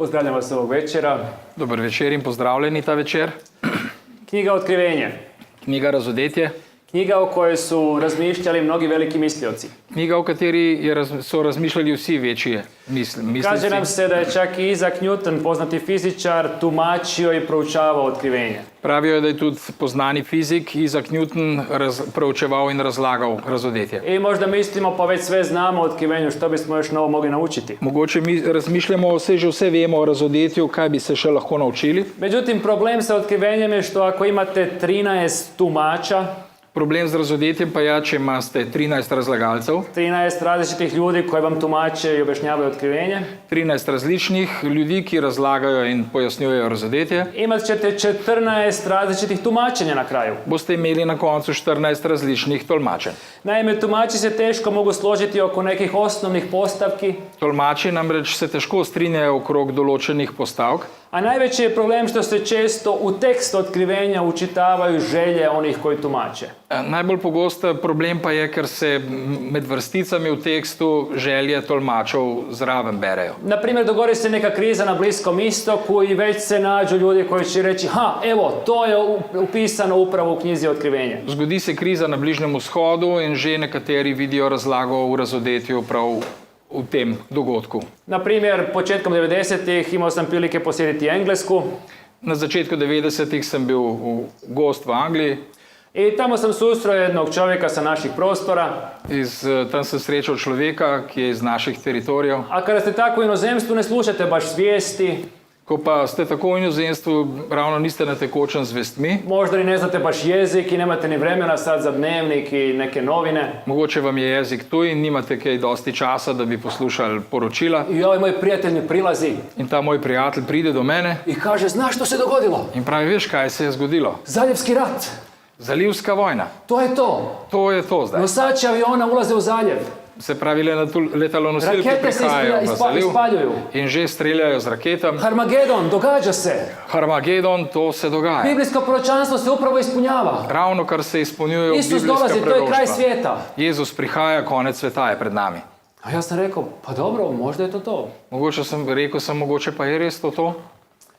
Pozdravljam vas ovog večera. Dober večer in pozdravljeni ta večer. Knjiga Otkrivenje. Knjiga Razodetje. Knjiga o kojoj su razmišljali mnogi veliki mislioci. Knjiga, o kateri so razmišljali vsi večji mislici. Kaže nam se da je čak i Isaac Newton, poznati fizičar, tumačio i proučavao Otkrivenje. Pravijo, da je tudi poznani fizik Isaac Newton proučeval in razlagal Razodetje. I možda mislimo, pa već sve znamo o Otkrivenju, što bismo još novo mogli naučiti. Mogoče mi razmišljamo, že vse vemo o Razodetju, kaj bi se še lahko naučili. Međutim, problem sa Otkrivenjem je što ako imate 13 tumača, Problem z Razodetjem pa je, če imate 13 razlagalcev, 13 različitih ljudi koji vam tumače i objašnjavaju Otkrivenje, 13 različnih ljudi, ki razlagajo in pojasnjujejo Razodetje, imat ćete 14 različitih tumačenja na kraju. boste imeli na koncu 14 različnih tolmačenj. Naime, tumači se teško mogu složiti oko nekih osnovnih postavki, Tolmači namreč se težko strinjajo okrog določenih postavk, a najveći je problem što se često u tekst Otkrivenja učitavaju želje onih koji tumače. Najbolj pogost problem pa je, ker se med vrsticami v tekstu želje tolmačev zraven berejo. Na primjer, dogodi se neka kriza na Bliskom istoku i već se nađu ljudi koji će reći evo, to je upisano upravo u knjizi Otkrivenja. Zgodi se kriza na Bližnjem vzhodu in že nekateri vidijo razlago v Razodetju prav v tem dogodku. Na primjer, početkom 90-ih imao sam prilike posjetiti Englesku Na začetku 90-ih sem bil gost v Angliji i tamo sam susreo jednog čovjeka sa naših prostora. Tam sem srečal človeka, ki je iz naših teritorijev. A kada ste tako u inozemstvu ne slušate baš vijesti, Ko pa ste tako v inozemstvu, ravno niste na tekočem z vestmi, možda ni ne znate baš jezik i nemate ni vremena sad za dnevnik i neke novine. mogoče vam je jezik tuj in nimate kaj dosti časa, da bi poslušali poročila. I ovaj moj prijatelj mi prilazi In ta moj prijatelj pride do mene i kaže, znaš što se dogodilo? in pravi, veš, kaj se je zgodilo? Zaljevski rat. Zalivska vojna. To je to. To je to zdaj. Nosači aviona ulaze u zaljev. Se pravi, letalonosilke Rakete se prihajajo v zaliv ispaljuju. in že streljajo z raketam. Harmagedon, događa se. Harmagedon, to se dogaja. Biblijsko proročanstvo se upravo ispunjava. Ravno kar se izpolnjuje v Isus biblijska dolazi, to je kraj proroštva. svijeta. Jezus prihaja, konec sveta je pred nami. A ja sam rekao, pa dobro, možda je to to. Rekel sem, mogoče pa je res to.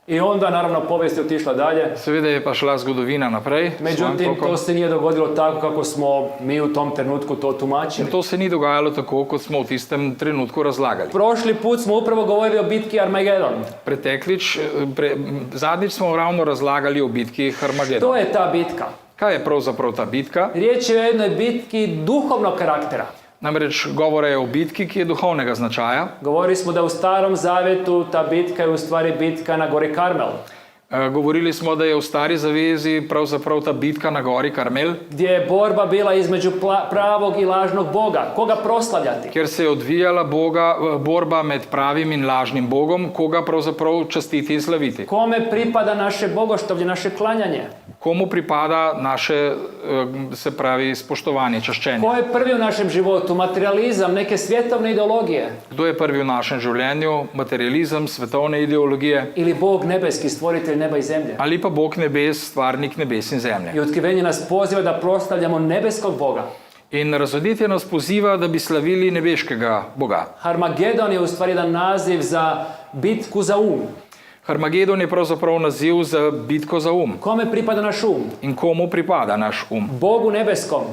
I onda, naravno, povijest je otišla dalje. Seveda je pa šla zgodovina naprej. Međutim, to se nije dogodilo tako kako smo mi u tom trenutku to tumačili. In to se ni dogajalo tako, kot smo v tistem trenutku razlagali. Prošli put smo upravo govorili o bitki Armagedon. Zadnjič smo ravno razlagali o bitki Harmagedon. To je ta bitka. Kaj je pravzaprav ta bitka? Riječ je o jednoj bitki duhovnog karaktera. Namreč govora je o bitki, ki je duhovnega značaja. Govorili smo da u Starom Zavjetu ta bitka je u stvari bitka na gori Karmel. Govorili smo, da je v Stari zavezi pravzaprav ta bitka na gori Karmel, Gdje je borba bila između pravog i lažnog Boga. Koga proslavljati? kjer se je odvijala borba med pravim in lažnim Bogom, koga pravzaprav častiti in slaviti. Kome pripada naše bogoštovlje, naše klanjanje? Komu pripada naše, se pravi, spoštovanje, čaščenje? Ko je prvi u našem životu? Materializam, neke svjetovne ideologije? Kdo je prvi v našem življenju? Materializem, svetovne ideologije? Ili Bog nebeski, stvoritelj neba i zemlje? Ali pa Bog nebes, stvarnik nebes in zemlje? I Otkrivenje nas poziva da proslavljamo nebeskog Boga. In Razodetje nas poziva, da bi slavili nebeškega Boga. Harmagedon je u stvari jedan naziv za bitku za Harmagedon je pravzaprav naziv za bitko za Kome pripada naš In komu pripada naš Bogu nebeskom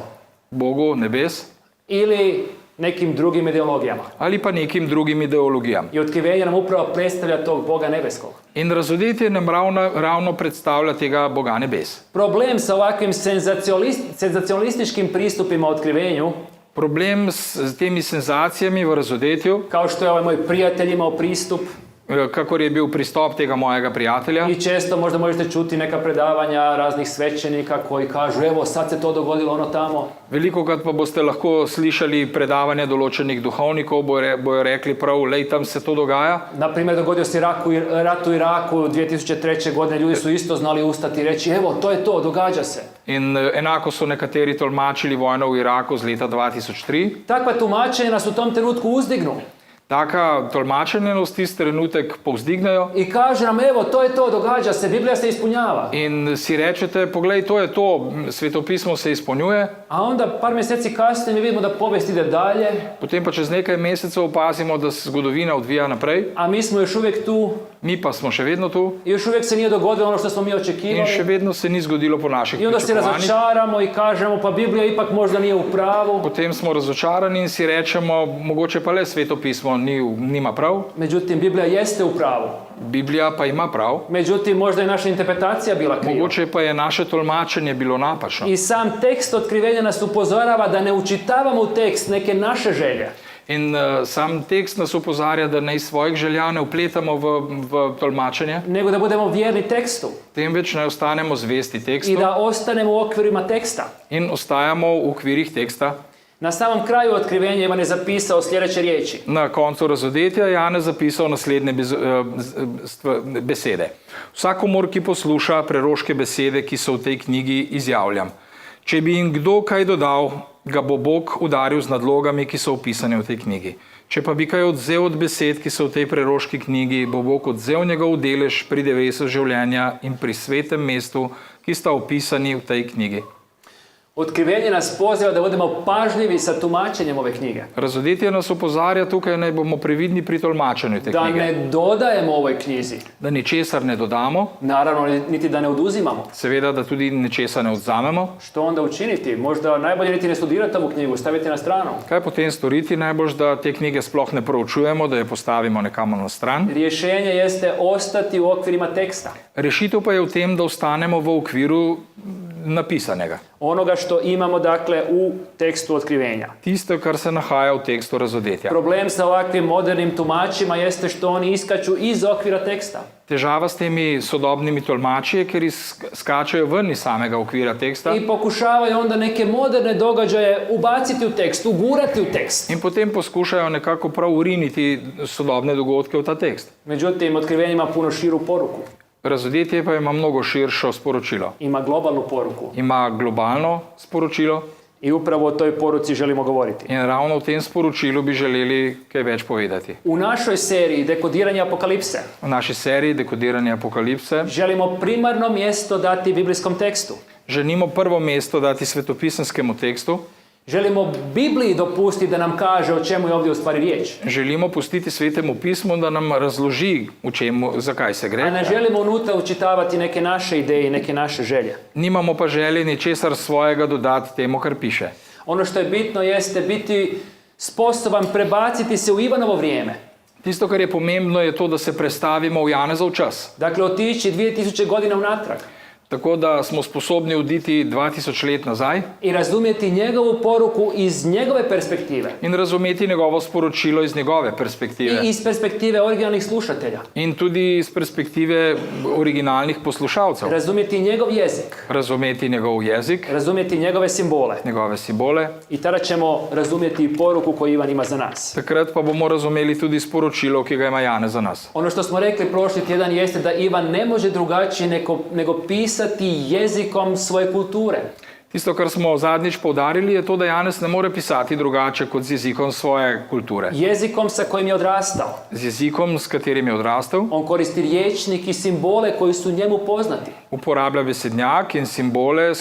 Bogu nebes ili nekim drugim ideologijama. ali pa nekim drugim ideologijam. I Otkrivenje nam upravo predstavlja tog Boga nebeskog. In Razodetje nam ravno predstavlja tega Boga nebes. Problem sa ovakvim senzacionalističkim pristupima Otkrivenju, Problem s temi senzacijami v Razodetju, kao što je ovaj moj prijatelj imao pristup, kakor je bil pristop tega mojega prijatelja. i često možda možete čuti neka predavanja raznih svećenika koji kažu, evo sad se to dogodilo ono tamo. Velikokrat pa boste lahko slišali predavanja določenih duhovnikov, bojo rekli prav, lej, tam se to dogaja. Na primjer, dogodio se rat u Iraku 2003. godine, ljudi su isto znali ustati i reći, evo, to je to, događa se. In enako so nekateri tolmačili vojno v Iraku z leta 2003. Takva tumačenja nas u tom trenutku uzdignu. Taka tolmačenja nas tisti trenutek povzdignejo I kaže nam, evo, to je to, događa se, Biblija se ispunjava. in si rečete, poglej, to je to, svetopismo se izpolnjuje. A onda par mjeseci kasnije mi vidimo da povijest ide dalje, Potem pa čez nekaj mesecev opazimo, da se zgodovina odvija naprej. a mi smo još uvijek tu mi pa smo še vedno tu i još uvijek se nije dogodilo ono što smo mi in še očekivali. vedno se ni zgodilo po naših I onda se pričakovanjih. razočaramo i kažemo pa Biblija ipak možda nije u pravu. Potem smo razočarani in si rečemo, mogoče pa le Sveto pismo nima prav, Međutim, Biblija jeste u pravu. Biblija pa ima prav, Međutim, možda je naša interpretacija bila kriva. mogoče pa je naše tolmačenje bilo napačno. I sam tekst otkrivenja nas upozorava da ne učitavamo u tekst neke naše želje, In sam tekst nas opozarja, da naj svojih želja ne vpletamo v tolmačenje, nego da budemo vjerni tekstu temveč naj ostanemo zvesti i tekstu da ostanemo u okvirima teksta. in ostajamo v okvirih teksta. Na samom kraju otkrivenja Ivan je zapisao sljedeće riječi. Na koncu razodetja je Janez zapisal naslednje besede. Vsakomur, ki posluša preroške besede, ki so v tej knjigi, izjavljam. Če bi jim kdo kaj dodal, ga bo Bog udaril z nadlogami, ki so opisane v tej knjigi. Če pa bi kaj odvzel od besed, ki so v tej preroški knjigi, bo Bog odvzel njegov delež pri drevesu življenja in pri svetem mestu, ki sta opisani v tej knjigi. Otkrivenje nas poziva da budemo pažljivi sa tumačenjem ove knjige. Razodetje nas opozarja tukaj, naj bomo previdni pri tolmačenju te Da knjige. ne dodajemo ovoj knjizi. Da ničesar ne dodamo, Naravno, niti da ne oduzimamo. seveda, da tudi nečesa ne odzamemo. Što onda učiniti? Možda najbolje niti ne studirati ovu knjigu, staviti na stranu. Kaj potem storiti? Najbolj, da te knjige sploh ne proučujemo, da je postavimo nekamo na stran. Rješenje jeste ostati u okvirima teksta. Rešitev pa je v tem, da ostanemo v okviru napisanega. Onoga što imamo, dakle, u tekstu otkrivenja. Tisto, kar se nahaja v tekstu razodetja. Problem sa ovakvim modernim tumačima jeste što oni iskaču iz okvira teksta. Težava s temi sodobnimi tolmači je, ker skačejo ven iz samega okvira teksta I pokušavaju onda neke moderne događaje ubaciti u tekst, ugurati u tekst. in potem poskušajo nekako prav uriniti sodobne dogodke v ta tekst. Međutim, otkrivenje ima puno širu poruku. Razodetje pa ima mnogo širšo sporočilo. Ima globalnu poruku. Ima globalno sporočilo I upravo o toj poruci želimo govoriti. in ravno v tem sporočilu bi želeli kaj več povedati. U našoj seriji Dekodiranje apokalipse V naši seriji Dekodiranje apokalipse želimo primarno mjesto dati biblijskom tekstu. želimo prvo mesto dati svetopisanskemu tekstu, Želimo Bibliji dopustiti da nam kaže o čemu je ovdje u stvari riječ. želimo pustiti Svetemu pismu, da nam razloži zakaj se A gre. ne želimo unutra učitavati neke naše ideje i neke naše želje. Nimamo pa želje ničesar svojega dodati temu, kar piše. Ono što je bitno jeste biti sposoban prebaciti se u Ivanovo vrijeme. Tisto, kar je pomembno, je to, da se prestavimo v Janezov čas. Dakle, otići 2000 godina unatrag Tako da smo sposobni oditi 2000 let nazaj i razumjeti njegovu poruku iz njegove perspektive in razumeti njegovo sporočilo iz njegove perspektive. i iz perspektive originalnih slušatelja. In tudi iz perspektive originalnih poslušalcev. Razumjeti njegov jezik, Razumeti njegov jezik, razumjeti njegove simbole. njegove simbole. I tada ćemo razumjeti i poruku koju Ivan ima za nas. Takrat pa bomo razumeli tudi sporočilo, ki ga ima Janez za nas. Ono što smo rekli prošli tjedan jeste da Ivan ne može drugačije nego pisati jezikom svoje kulture. Tisto, kar smo zadnjič poudarili, je to, da Janez ne more pisati drugače kot z jezikom svoje kulture. Jezikom sa kojim je odrastao. Z jezikom, s katerim je odrastel, On koristi rječnik i simbole koji su njemu poznati. uporablja besednjak in simbole,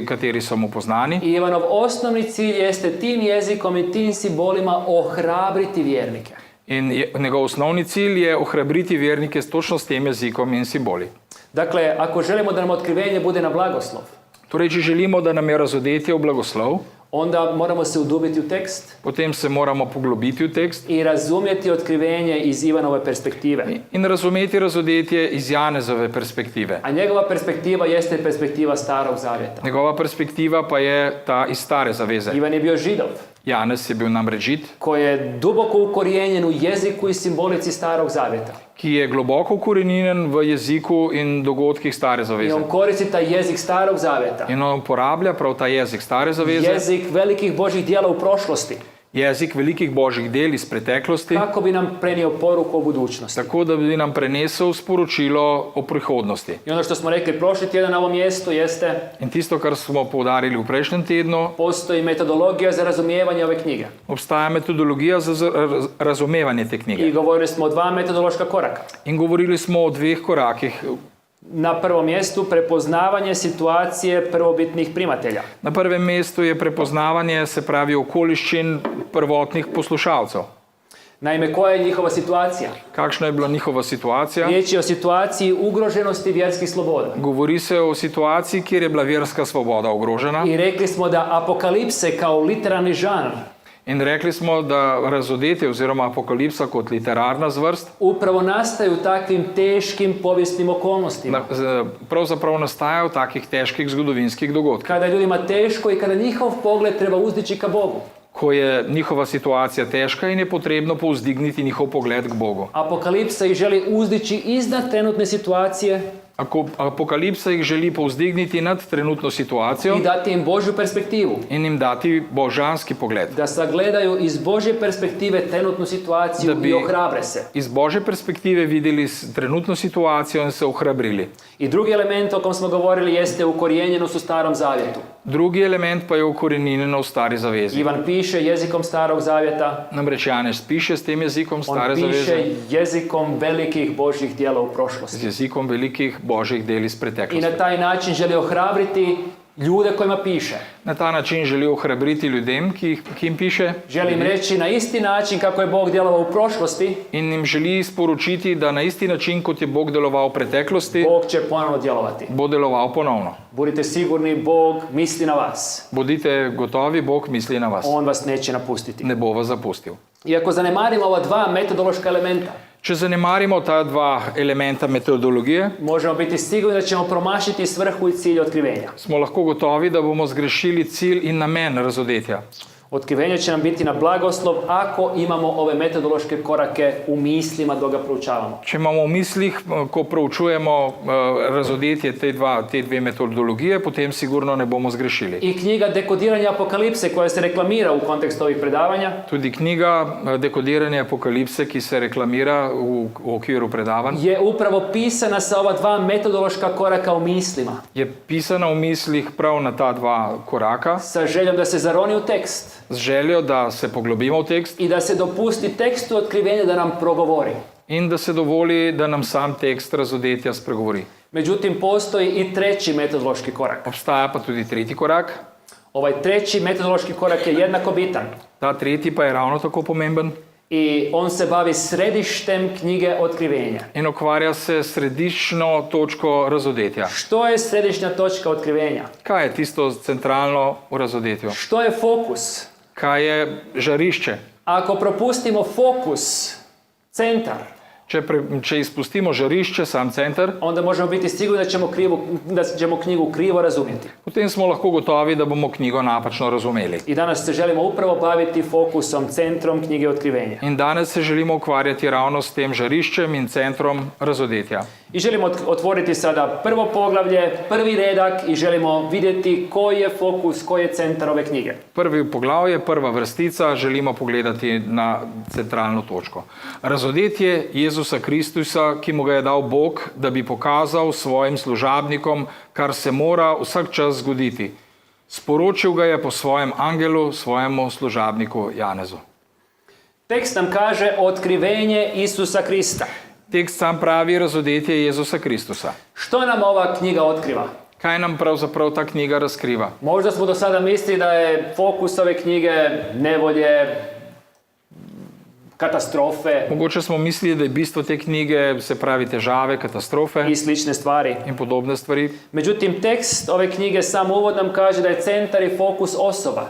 kateri so mu poznani. I Ivanov osnovni cilj jeste tim jezikom i tim simbolima ohrabriti vjernike. In njegov osnovni cilj je ohrabriti vernike točno s tem jezikom in simboli. Dakle, ako želimo da nam otkrivenje bude na blagoslov, Torej, če želimo, da nam je razodetje v blagoslov, onda moramo se udubiti u tekst potem se moramo poglobiti v tekst i razumjeti otkrivenje iz Ivanove perspektive. in razumeti razodetje iz Janezove perspektive. A njegova perspektiva jeste perspektiva Starog Zavjeta. Njegova perspektiva pa je ta iz Stare zaveze. Ivan je bio Židov Janez je bil namreč Žid, koji je duboko ukorijenjen u jeziku i simbolici Starog Zavjeta. ki je globoko ukorenjen v jeziku in dogodkih Stare I zaveze. on koristi taj jezik Starog Zavjeta. In on uporablja prav ta jezik Stare zaveze, Jezik velikih Božjih djela u prošlosti. jezik velikih božjih del iz preteklosti, Kako bi nam prenio poruku o budućnosti. tako da bi nam prenesel sporočilo o prihodnosti. I ono što smo rekli prošli tjedan na ovom mjestu jeste In tisto, kar smo poudarili v prejšnjem tednu, postoji metodologija za razumijevanje ove knjige. obstaja metodologija za razumevanje te I knjige. govorili smo o dva metodološka koraka. In govorili smo o dveh korakih. Na prvom mjestu prepoznavanje situacije prvobitnih primatelja. Na prvem mestu je prepoznavanje, se pravi, okoliščin prvotnih poslušalcev. Naime, koja je njihova situacija? Kakšna je bila njihova situacija? Riječ je o situaciji ugroženosti vjerskih sloboda. Govori se o situaciji, kjer je bila verska svoboda ogrožena. I rekli smo da apokalipse kao literarni žanr In rekli smo, da razodetje oziroma apokalipsa kot literarna zvrst upravo nastaju u takvim teškim povijesnim okolnostima. pravzaprav nastaja v takih težkih zgodovinskih dogodkih, Kada je ljudima teško i kada njihov pogled treba uzdići ka Bogu. ko je njihova situacija težka in je potrebno povzdigniti njihov pogled k Bogu. Apokalipsa ih želi uzdići iznad trenutne situacije Apokalipsa jih želi povzdigniti nad trenutno situacijo i dati im Božju perspektivu. in jim dati božanski pogled. Da sagledaju iz Božje perspektive trenutnu situaciju Da bi- i ohrabre se. Iz božje perspektive videli trenutno situacijo in se ohrabrili. I drugi element o kom smo govorili jeste ukorijenjenost u Starom Zavjetu. Drugi element pa je ukoreninjeno v stari zavezi. Ivan piše jezikom Starog Zavjeta, Namreč Janez piše s tem jezikom on stare piše zaveze, jezikom velikih Božjih djela u z prošlosti. jezikom velikih božjih del iz I preteklosti. na taj način želi ohrabriti ljude kojima piše. Na ta način želi ohrabriti ljudem, ki jim piše, Želim reći na isti način kako je Bog djelovao u prošlosti, in jim želi sporočiti, da na isti način, kot je Bog deloval v preteklosti, Bog će ponovno djelovati. bo deloval ponovno. Budite sigurni, Bog misli na vas. Bodite gotovi, Bog misli na vas. On vas neće napustiti. Ne bo vas zapustil. I ako zanemarimo ova dva metodološka elementa, Če zanemarimo ta dva elementa metodologije, možemo biti sigurni da ćemo promašiti svrhu i cilj otkrivenja. smo lahko gotovi, da bomo zgrešili cilj in namen razodetja. Otkrivenje će nam biti na blagoslov ako imamo ove metodološke korake u mislima dok ga proučavamo. Če imamo v mislih, ko proučujemo razodetje te dve metodologije, potem sigurno ne bomo zgrešili. I knjiga Dekodiranja apokalipse koja se reklamira u kontekstu ovih predavanja Tudi knjiga Dekodiranje apokalipse, ki se reklamira v okviru predavanj, je upravo pisana sa ova dva metodološka koraka u mislima. je pisana v mislih prav na ta dva koraka, Sa željom da se zaroni u tekst z željo, da se poglobimo v tekst i da se dopusti tekstu otkrivenja da nam progovori. in da se dovoli, da nam sam tekst razodetja spregovori. Međutim, postoji i treći metodološki korak. Obstaja pa tudi tretji korak. Ovaj treći metodološki korak je jednako bitan Ta tretji pa je ravno tako pomemben i on se bavi središtem knjige Otkrivenja. in ukvarja se s središčno točko razodetja. Što je središnja točka otkrivenja? Kaj je tisto centralno v razodetju? Što je fokus? Kaj je žarišče? Ako propustimo fokus, centar, Če izpustimo žarišče, sam center, onda možemo biti sigurni da ćemo knjigu krivo razumjeti. potem smo lahko gotovi, da bomo knjigo napačno razumeli. I danas se želimo upravo baviti fokusom, centrom knjige Otkrivenja. In danes se želimo ukvarjati ravno s tem žariščem in centrom razodetja. I želimo otvoriti sada prvo poglavlje, prvi redak i želimo vidjeti koji je fokus, koji je centar ove knjige. Prvi poglavje, prva vrstica, želimo pogledati na centralno točko. Razodetje Jezusa Kristusa, ki mu ga je dal Bog, da bi pokazal svojim služabnikom, kar se mora vsak čas zgoditi. Sporočil ga je po svojem angelu, svojemu služabniku Janezu. Tekst nam kaže otkrivenje Isusa Krista. Tekst sam pravi razodetje Jezusa Kristusa. Što nam ova knjiga otkriva? Kaj nam pravzaprav ta knjiga razkriva? Možda smo do sada mislili da je fokus ove knjige nevolje, katastrofe Mogoče smo mislili, da je bistvo te knjige, se pravi težave, katastrofe i slične stvari. in podobne stvari. Međutim, tekst ove knjige sam uvod nam kaže da je centar i fokus osoba.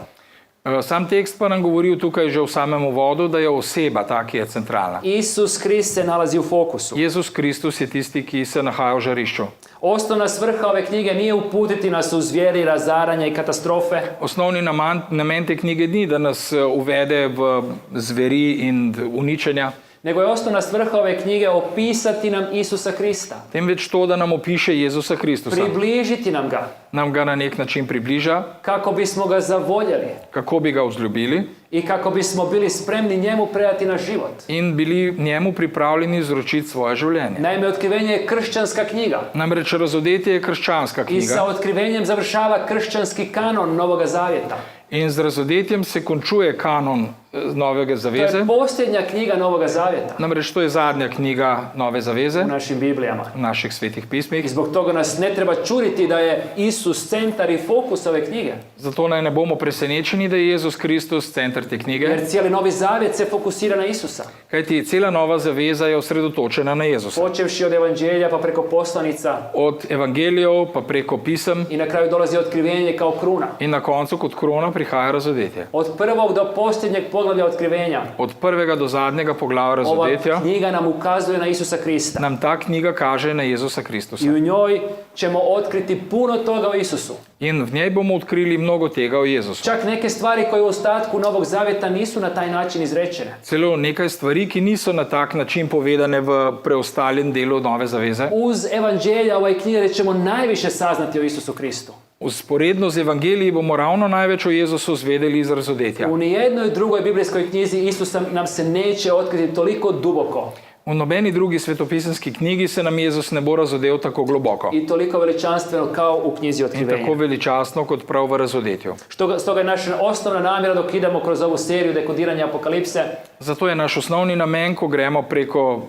Sam tekst pa nam govori tukaj že v samem uvodu, da je oseba ta, ki je centralna. Isus Krist se nalazi u fokusu. Jezus Kristus je tisti, ki se nahaja v žarišču. Osnovna svrha ove knjige nije uputiti nas u zvijeri, razaranja i katastrofe, Osnovni namen te knjige ni, da nas uvede v zveri in uničenja, nego je osnovna svrha ove knjige opisati nam Isusa Krista, temveč to, da nam opiše Jezusa Kristusa. približiti nam ga, Nam ga na nek način približa, kako bismo ga zavoljeli kako bi ga vzljubili i kako bismo bili spremni njemu predati naš život. in bili njemu pripravljeni izročiti svoje življenje. Naime, Otkrivenje je kršćanska knjiga Namreč razodetje je krščanska i knjiga sa otkrivenjem završava kršćanski kanon Novoga Zavjeta. in z razodetjem se končuje kanon Novega To zaveze. je posljednja knjiga Novoga Zavjeta Namreč to je zadnja knjiga Nove zaveze u našim Biblijama. v naših svetih I pismih. zbog toga nas ne treba čuditi da je Isus centar i fokus ove knjige. Zato naj ne bomo presenečeni, da je Jezus Kristus center te knjige, Jer cijeli Novi Zavjet se fokusira na Isusa. kajti cela Nova zaveza je osredotočena na Jezusa. Počevši od evanđelja pa preko poslanica Od evangelijev pa preko pisem i na kraju dolazi otkrivenje kao kruna. in na koncu kot krona prihaja razodetje. Od prvog do posljednjeg poglavlja otkrivenja Od prvega do zadnjega poglavja ova razodetja knjiga nam ukazuje na Isusa Krista. nam ta knjiga kaže na Jezusa Kristusa. I u njoj ćemo otkriti puno toga o Isusu. In v njej bomo odkrili mnogo tega o Jezusu. Čak neke stvari koje u ostatku Novog Zavjeta nisu na taj način izrečene. Celo nekaj stvari, ki niso na tak način povedane v preostalem delu Nove zaveze. Uz evanđelja ove knjige ćemo najviše saznati o Isusu Kristu. Usporedno z evangeliji bomo ravno največ o Jezusu zvedeli iz razodetja. U nijednoj drugoj biblijskoj knjizi Isusa nam se neće otkriti toliko duboko V nobeni drugi svetopisanski knjigi se nam Jezus ne bo razodel tako globoko i toliko veličanstveno kao u knjizi in tako otkrivenja. veličastno kot prav v razodetju. Stoga je naša osnovna namjera dok idemo kroz ovu seriju dekodiranja apokalipse Zato je naš osnovni namen, ko gremo preko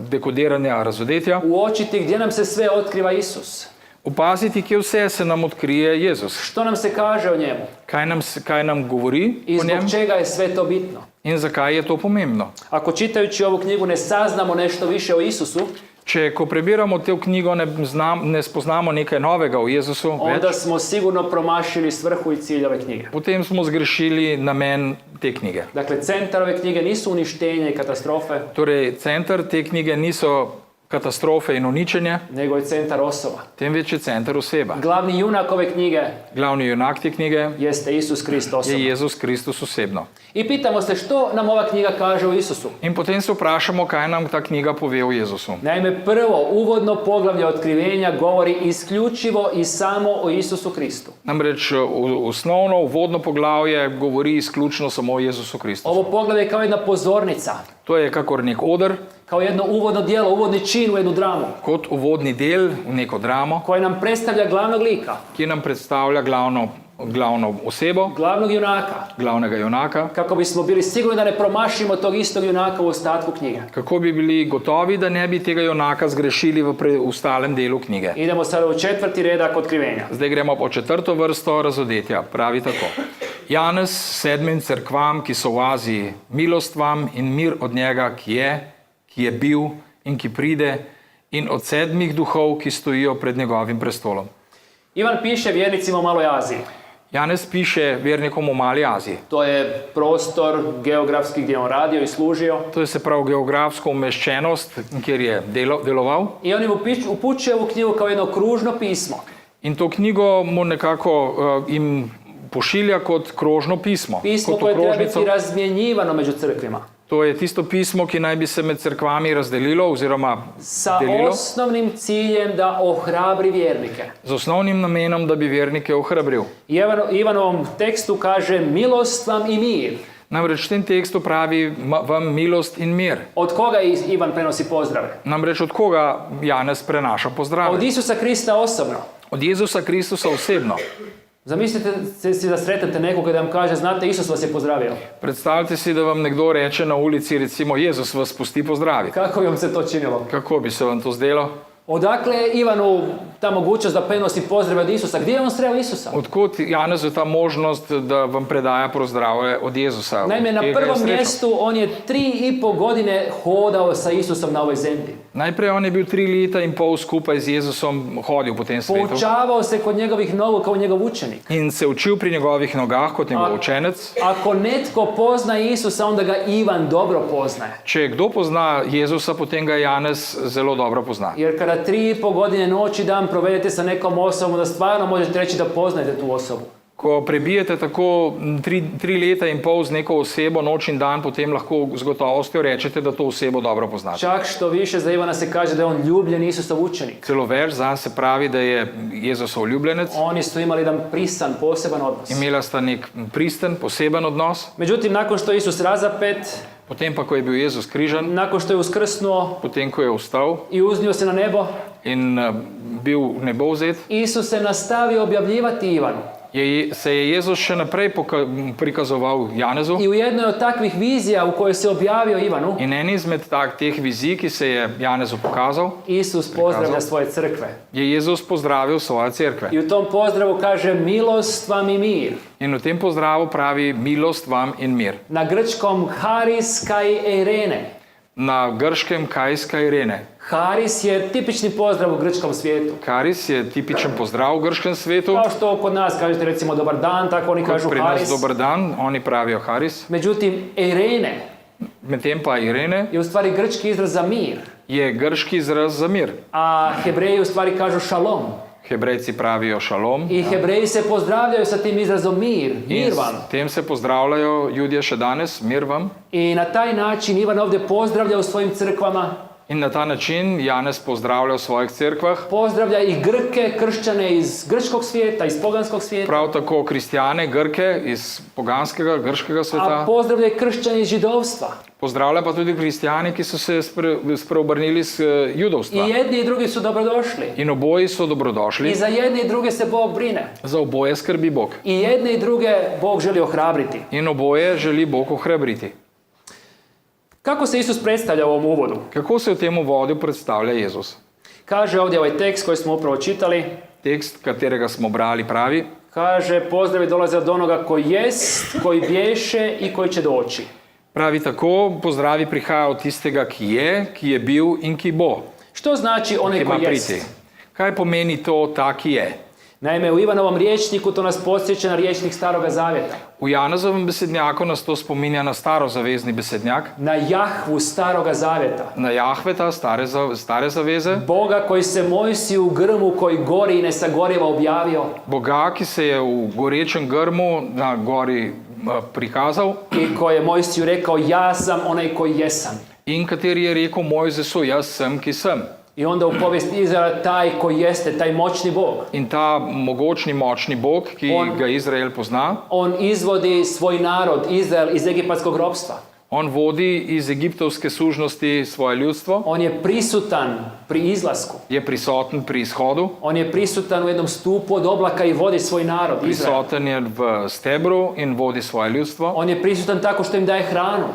dekodiranja razodetja, uočiti gdje nam se sve otkriva Isus. opaziti, kje vse se nam odkrije Jezus. Što nam se kaže o njemu Kaj nam govori i o njem zbog čega je sve to bitno. in zakaj je to pomembno. Ako čitajući ovu knjigu ne saznamo nešto više o Isusu, Če ko prebiramo to knjigo, ne spoznamo nekaj novega o Jezusu onda več, smo sigurno promašili svrhu i cilj ove knjige. potem smo zgrešili namen te knjige. Dakle, centar ove knjige nisu uništenje i katastrofe, Torej, center te knjige niso katastrofe in uničenje, nego je centar osoba. temveč je center oseba. Glavni junak ove knjige Glavni junak te knjige jeste Isus Krist je osoba. Jezus Kristus osebno. I pitamo se što nam ova knjiga kaže o Isusu. In potem se vprašamo, kaj nam ta knjiga pove o Jezusu. Naime, prvo uvodno poglavlje otkrivenja govori isključivo i samo o Isusu Kristu. Namreč osnovno uvodno poglavje govori izključno samo o Jezusu Kristusu. Ovo poglavlje je kao jedna pozornica, To je kakor nek oder, kao jedno uvodno djelo, uvodni čin u jednu dramu, kot uvodni del v neko dramo, koje nam predstavlja glavnog lika, ki nam predstavlja glavno osebo, glavnog junaka, glavnega junaka, kako bismo bili sigurni da ne promašimo tog istog junaka u ostatku knjige. kako bi bili gotovi, da ne bi tega junaka zgrešili v preostalem delu knjige. Idemo sada u 4. redak otkrivenja. Zdaj gremo po 4. vrsto razodetja. Pravi tako. Janez 7 cerkvam, ki so v Aziji, milost vam in mir od njega, ki je bil in ki pride, in od 7 duhov, ki stojijo pred njegovim prestolom. Ivan piše vjernicima u Maloj Aziji. Janez piše vernikom v Mali Aziji. To je prostor geografski gdje je on radio i služio. To je se pravi geografska umeščenost, kjer je deloval. I on im upućuje ovu knjigu kao jedno kružno pismo. In to knjigo mu nekako jim pošilja kot krožno pismo. Pismo kot koje treba okrožnico. biti razmjenjivano među crkvima. To je tisto pismo, ki naj bi se med crkvami razdelilo oziroma Sa delilo osnovnim ciljem da ohrabri vjernike. z osnovnim namenom, da bi vernike ohrabril. I Ivanovom tekstu kaže milost vam i mir. Namreč v tem tekstu pravi vam milost in mir. Od koga Ivan prenosi pozdrave? Namreč od koga Janez prenaša Od pozdrave? Isusa Krista osobno. Od Jezusa Kristusa osebno. Zamislite si da sretnete nekoga da vam kaže, znate, Isus vas je pozdravio. Predstavljajte si, da vam nekdo reče na ulici, recimo, Jezus vas pusti pozdraviti. Kako bi vam se to činilo? Kako bi se vam to zdelo? Odakle je Ivanu ta mogućnost da prenosi pozdrave od Isusa? Gdje je on sreo Isusa? Odkot Janezu ta možnost, da vam predaja pozdrave od Jezusa? Naime, na Kje ga je prvom srečal? mjestu on je 3,5 godine hodao sa Isusom na ovoj zemlji. Najprej on je bil 3 leta in pol skupaj z Jezusom hodil po tem svetu Poučavao se kod njegovih nogu kao njegov učenik. in se učil pri njegovih nogah kot njegov učenec. Ako netko pozna Isusa, onda ga Ivan dobro poznaje. Če kdo pozna Jezusa, potem ga Janez zelo dobro pozna. Jer kada 3,5 godine noć i dan provedete sa nekom osobom, da stvarno možete reći da poznajete tu osobu. Ko prebijete tako 3 leta in pol z neko osebo noč in dan, potem lahko z gotovostjo rečete, da to osebo dobro poznate. Čak što više za Ivana se kaže da je on ljubljen Isusov učenik. Celo več zanj se pravi, da je Jezusov ljubljenec. Oni su imali jedan prisan, poseban odnos. Imela sta nek pristen, poseben odnos. Međutim, nakon što je Isus razapet, Potem pa, ko je bil Jezus križan, nakon što je uskrsnuo potem, ko je vstal i uznio se na nebo, in bil v nebo vzet, Isus se nastavio objavljivati Ivanu. se je Jezus še naprej prikazoval Janezu I u jednoj od takvih vizija u kojoj se objavio Ivanu, in en izmed teh vizij, ki se je Janezu pokazal, Isus pozdravlja svoje crkve. je Jezus pozdravil svoje cerkve. I u tom pozdravu kaže milost vam i mir. In v tem pozdravu pravi milost vam in mir. Na grčkom haris kai eirene. Na grškem kajs kairene. Haris je tipični pozdrav u grčkom svijetu. Karis je tipičen pozdrav v grškem svetu. Kao što kod nas kažete recimo dobar dan, tako oni kažu Pri haris. nas dobar dan, oni pravijo haris. Međutim, eirene Medtem pa irene je u stvari grčki izraz za mir. je grški izraz za mir. A Hebreji u stvari kažu šalom. Hebrejci pravijo šalom. I Hebreji se pozdravljaju sa tim izrazom mir, mir In vam. s tem se pozdravljajo Judje še danes, mir vam. I na taj način Ivan ovdje pozdravlja u svojim crkvama, In na ta način Janez pozdravlja v svojih cerkvah. pozdravlja i Grke, kršćane iz grčkog svijeta, iz poganskog svijeta, Prav tako kristjane, Grke iz poganskega, grškega a sveta. pozdravlja i kršćane iz židovstva. Pozdravlja pa tudi kristjani, ki so se spreobrnili z judovstva. I jedni i drugi su dobrodošli. In oboji so I dobrodošli. za jedne i druge se Bog brine. Za oboje skrbi Bog. I jedne i druge Bog želi ohrabriti. In oboje želi Bog ohrabriti. Kako se Isus predstavlja u ovom uvodu? Kako se v tem uvodu predstavlja Jezus? Kaže ovdje ovaj tekst koji smo upravo čitali, Tekst, katerega smo brali, pravi: kaže pozdravi dolaze od onoga koji jest, koji bješe i koji će doći. pravi tako, pozdravi prihaja od tistega, ki je bil in ki bo, Što znači onaj ki ima koji priti. jest? Kaj pomeni to ta, ki je? Naime, u Ivanovom rječniku to nas podsjeća na rječnik Staroga Zavjeta. V Janezovem besednjaku nas to spominja na starozavezni besednjak, Na Jahvu Staroga Zavjeta. na Jahveta, stare zaveze, Boga koji se Mojsiju u grmu koji gori i ne sagoriva objavio Boga, ki se je v gorečem grmu na gori prikazal i koji je Mojsiju rekao ja sam onaj koji jesam. in kateri je rekel Mojzesu: jaz sem, ki sem. I onda u povijest Izraela taj koji jeste, taj moćni Bog. In ta mogočni, močni Bog, ki ga Izrael pozna, On izvodi svoj narod, Izrael, iz egipatskog ropstva. on vodi iz egiptovske sužnosti svoje ljudstvo, On je prisutan pri izlasku. je prisoten pri izhodu, On je prisutan u jednom stupu od oblaka i vodi svoj narod, Izrael. prisoten je v stebru in vodi svoje ljudstvo, On je prisutan tako što im daje hranu.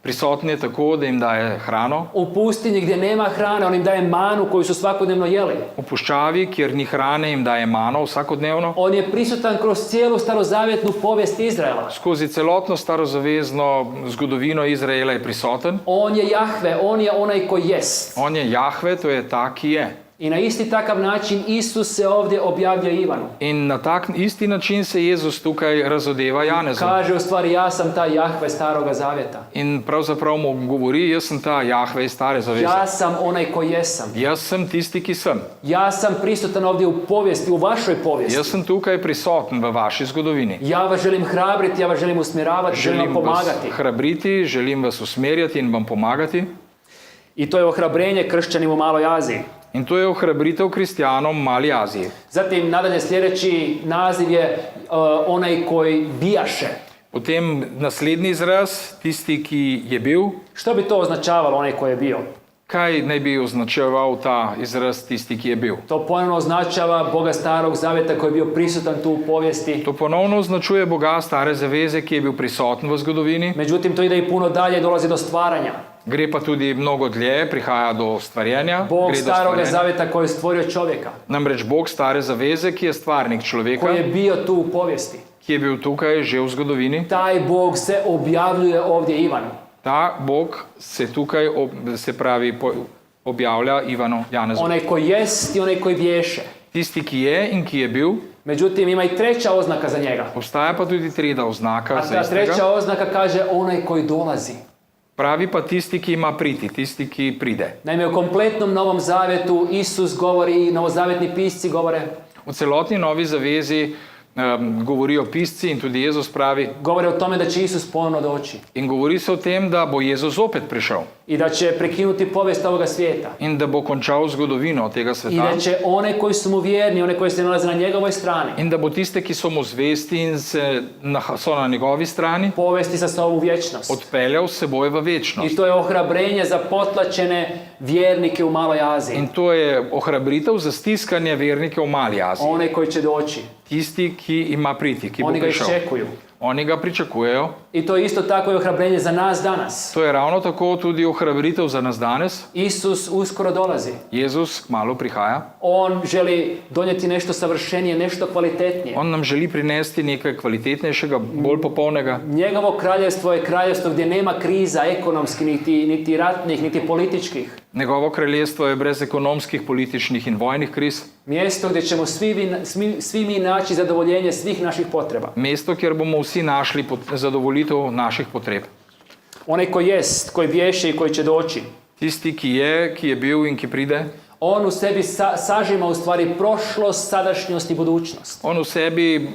prisoten je tako, da jim daje hrano, U pustinji gdje nema hrane, on im daje manu koju su svakodnevno jeli. v puščavi, kjer ni hrane, jim daje mano vsakodnevno. On je prisutan kroz cijelu starozavjetnu povijest Izraela. Skozi celotno starozavezno zgodovino Izraela je prisoten. On je Jahve, on je onaj koji jest. On je Jahve, to je ta, ki je. I na isti takav način Isus se ovdje objavlja Ivanu. In na tak isti način se Jezus tukaj razodeva Janezu. Kaže u stvari ja sam taj Jahve Staroga Zavjeta. In pravzaprav mu govori: jaz sem ta Jahve iz stare zaveze. Ja sam onaj koji jesam. Jaz sem tisti, ki sem. Ja sam prisutan ovdje u povijesti, u vašoj povijesti. Jaz sem tukaj prisoten v vaši zgodovini. Ja vas želim hrabriti, ja vas želim usmjeravati, želim vam Želim vas pomagati. hrabriti, želim vas usmerjati in vam pomagati. I to je ohrabrenje kršćanima u Maloj Aziji. In to je ohrabritev kristjanom v Mali Aziji. Zatim nadalje sljedeći naziv je onaj koji bijaše. Potem naslednji izraz, tisti, ki je bil. Što bi to označavalo onaj koji je bio? Kaj naj bi označeval ta izraz, tisti, ki je bil? To ponovno označava Boga Starog Zavjeta koji je bio prisutan tu u povijesti. To ponovno označuje Boga stare zaveze, ki je bil prisoten v zgodovini. Međutim, to ide i puno dalje i dolazi do stvaranja. Gre pa tudi mnogo dlje, prihaja do stvarjenja. Bog Gre do Starog stvarjenja. Zavjeta koji je stvorio čovjeka, Namreč Bog stare zaveze, ki je stvarnik človeka, koji je bio tu u povijesti. ki je bil tukaj že v zgodovini. Taj Bog se objavljuje ovdje Ivanu. Ta Bog se tukaj, objavlja Ivanu Janezu. Onaj koji jest i onaj koji bješe. Tisti, ki je in ki je bil. Međutim, ima i treća oznaka za njega. Obstaja pa tudi tretja oznaka A za ta treća istega. oznaka kaže onaj koji dolazi. Pravi pa tisti, ki ima priti, tisti, ki pride. Naime, u kompletnom Novom Zavjetu Isus govori i novozavjetni pisci govore, V celotni novi zavezi govorijo pisci in tudi Jezus pravi, govore o tome da će Isus ponovno doći. in govori se o tem, da bo Jezus zopet prišel. i da će prekinuti povijest ovoga svijeta. in da bo končal zgodovino tega I sveta da će one koji su mu vjerni, one koji se nalaze na njegovoj strani, in da bo tiste, ki so mu zvesti in so na njegovi strani, povesti sa sobom u vječnost. odpeljal s seboj v večnost. I to je ohrabrenje za potlačene vjernike u Maloj Aziji. In to je ohrabritev za stiskanje vernike v Mali Aziji. One koji će doći. Tisti, ki ima priti, ki bo Oni ga prišel. iščekuju. Oni ga pričakujejo. I to je isto tako i ohrabrenje za nas danas. To je ravno tako tudi ohrabritev za nas danes. Isus uskoro dolazi. Jezus kmalu prihaja. On želi donijeti nešto savršenije, nešto kvalitetnije. On nam želi prinesti nekaj kvalitetnejšega, bolj popolnega. Njegovo kraljevstvo je kraljevstvo gdje nema kriza ekonomskih, niti ratnih, niti političkih. Njegovo kraljestvo je brez ekonomskih, političnih in vojnih kriz. Mjesto gdje ćemo svi mi naći zadovoljenje svih naših potreba. Mesto, kjer bomo vsi našli zadovoljitev naših potreb. Onaj koji jest, koji bješe i koji će doći. Tisti, ki je bil in ki pride, On u sebi sažima u stvari prošlost, sadašnjost i budućnost. on v sebi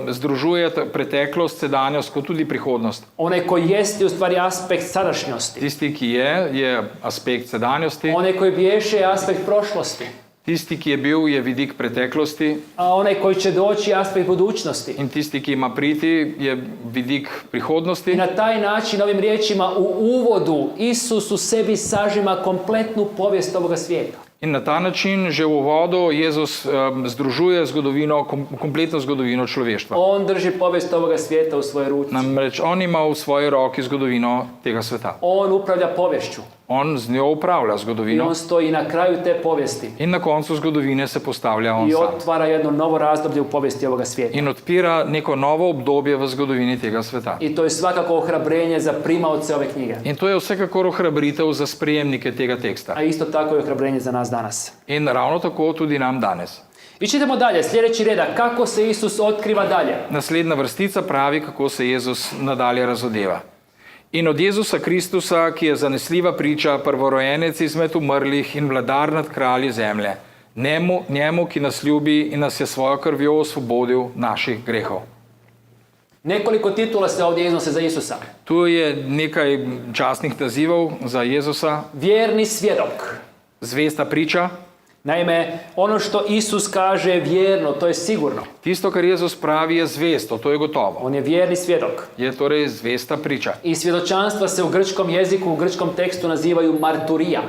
združuje preteklost, sedanjost, kot tudi prihodnost. Onaj koji jest je u stvari aspekt sadašnjosti. Tisti, ki je aspekt sedanjosti. Onaj koji bješe je aspekt prošlosti. Tisti, ki je bil, je vidik preteklosti. A onaj koji će doći je aspekt budućnosti. In tisti, ki ima priti, je vidik prihodnosti. I na taj način, ovim riječima, u uvodu Isus u sebi sažima kompletnu povijest ovoga svijeta. In na ta način že v uvodu Jezus združuje zgodovino, kompletno zgodovino človeštva. On drži povijest ovoga svijeta u svojoj ruci. Namreč on ima v svoji roki zgodovino tega sveta. On upravlja povješću. On z njo upravlja I zgodovino on stoji na kraju te povijesti. in na koncu zgodovine se postavlja on I sam. otvara jedno novo razdoblje u povijesti ovoga svijeta. In odpira neko novo obdobje v zgodovini tega sveta. I to je svakako ohrabrenje za primaoce ove knjige. In to je vsekakor ohrabritev za sprejemnike tega teksta. A isto tako je ohrabrenje za nas danas. In ravno tako tudi nam danes. I čitamo dalje, sljedeći redak, kako se Isus otkriva dalje. Naslednja vrstica pravi, kako se Jezus nadalje razodeva. In od Jezusa Kristusa, ki je zanesljiva priča, prvorojenec izmed umrlih in vladar nad kralji zemlje, njemu, ki nas ljubi in nas je svojo krvjo osvobodil naših grehov. Nekoliko titula se ovdje iznose za Isusa. Tu je nekaj častnih nazivov za Jezusa. Vjerni svjedok. Zvesta priča. Naime, ono što Isus kaže je vjerno, to je sigurno. Tisto, kar Jezus pravi, je zvesto, to je gotovo. On je vjerni svjedok. Je torej zvesta priča. I svjedočanstva se u grčkom jeziku, u grčkom tekstu nazivaju marturija.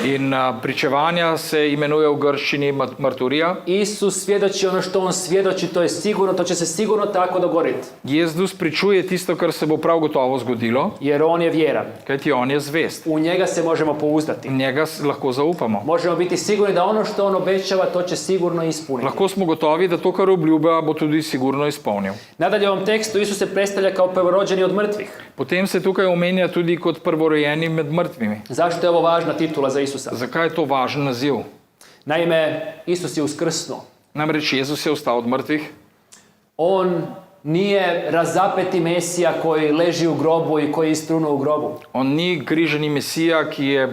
In pričevanja se imenuje v grščini marturija. Isus svjedoči ono što on svjedoči, to je sigurno, to će se sigurno tako dogoditi. Jezus pričuje tisto, kar se bo prav gotovo zgodilo, Jer on je vjeran. kajti on je zvest. U njega se možemo pouzdati. Njega lahko zaupamo. Možemo biti sigurni da ono što on obećava, to će sigurno ispuniti. Lahko smo gotovi, da to, kar obljublja, bo tudi sigurno izpolnil. Nadalje u ovom tekstu Isus se predstavlja kao prvorođeni od mrtvih. Potem se tukaj omenja tudi kot prvorojeni med mrtvimi. Zašto je ovo važna titula za Isusa? Zakaj je to važen naziv? Naime, Isus je uskrsnuo. Namreč Jezus je vstal od mrtvih. On nije razapeti Mesija koji leži u grobu i koji je istrunuo u grobu. On ni križani Mesija, ki je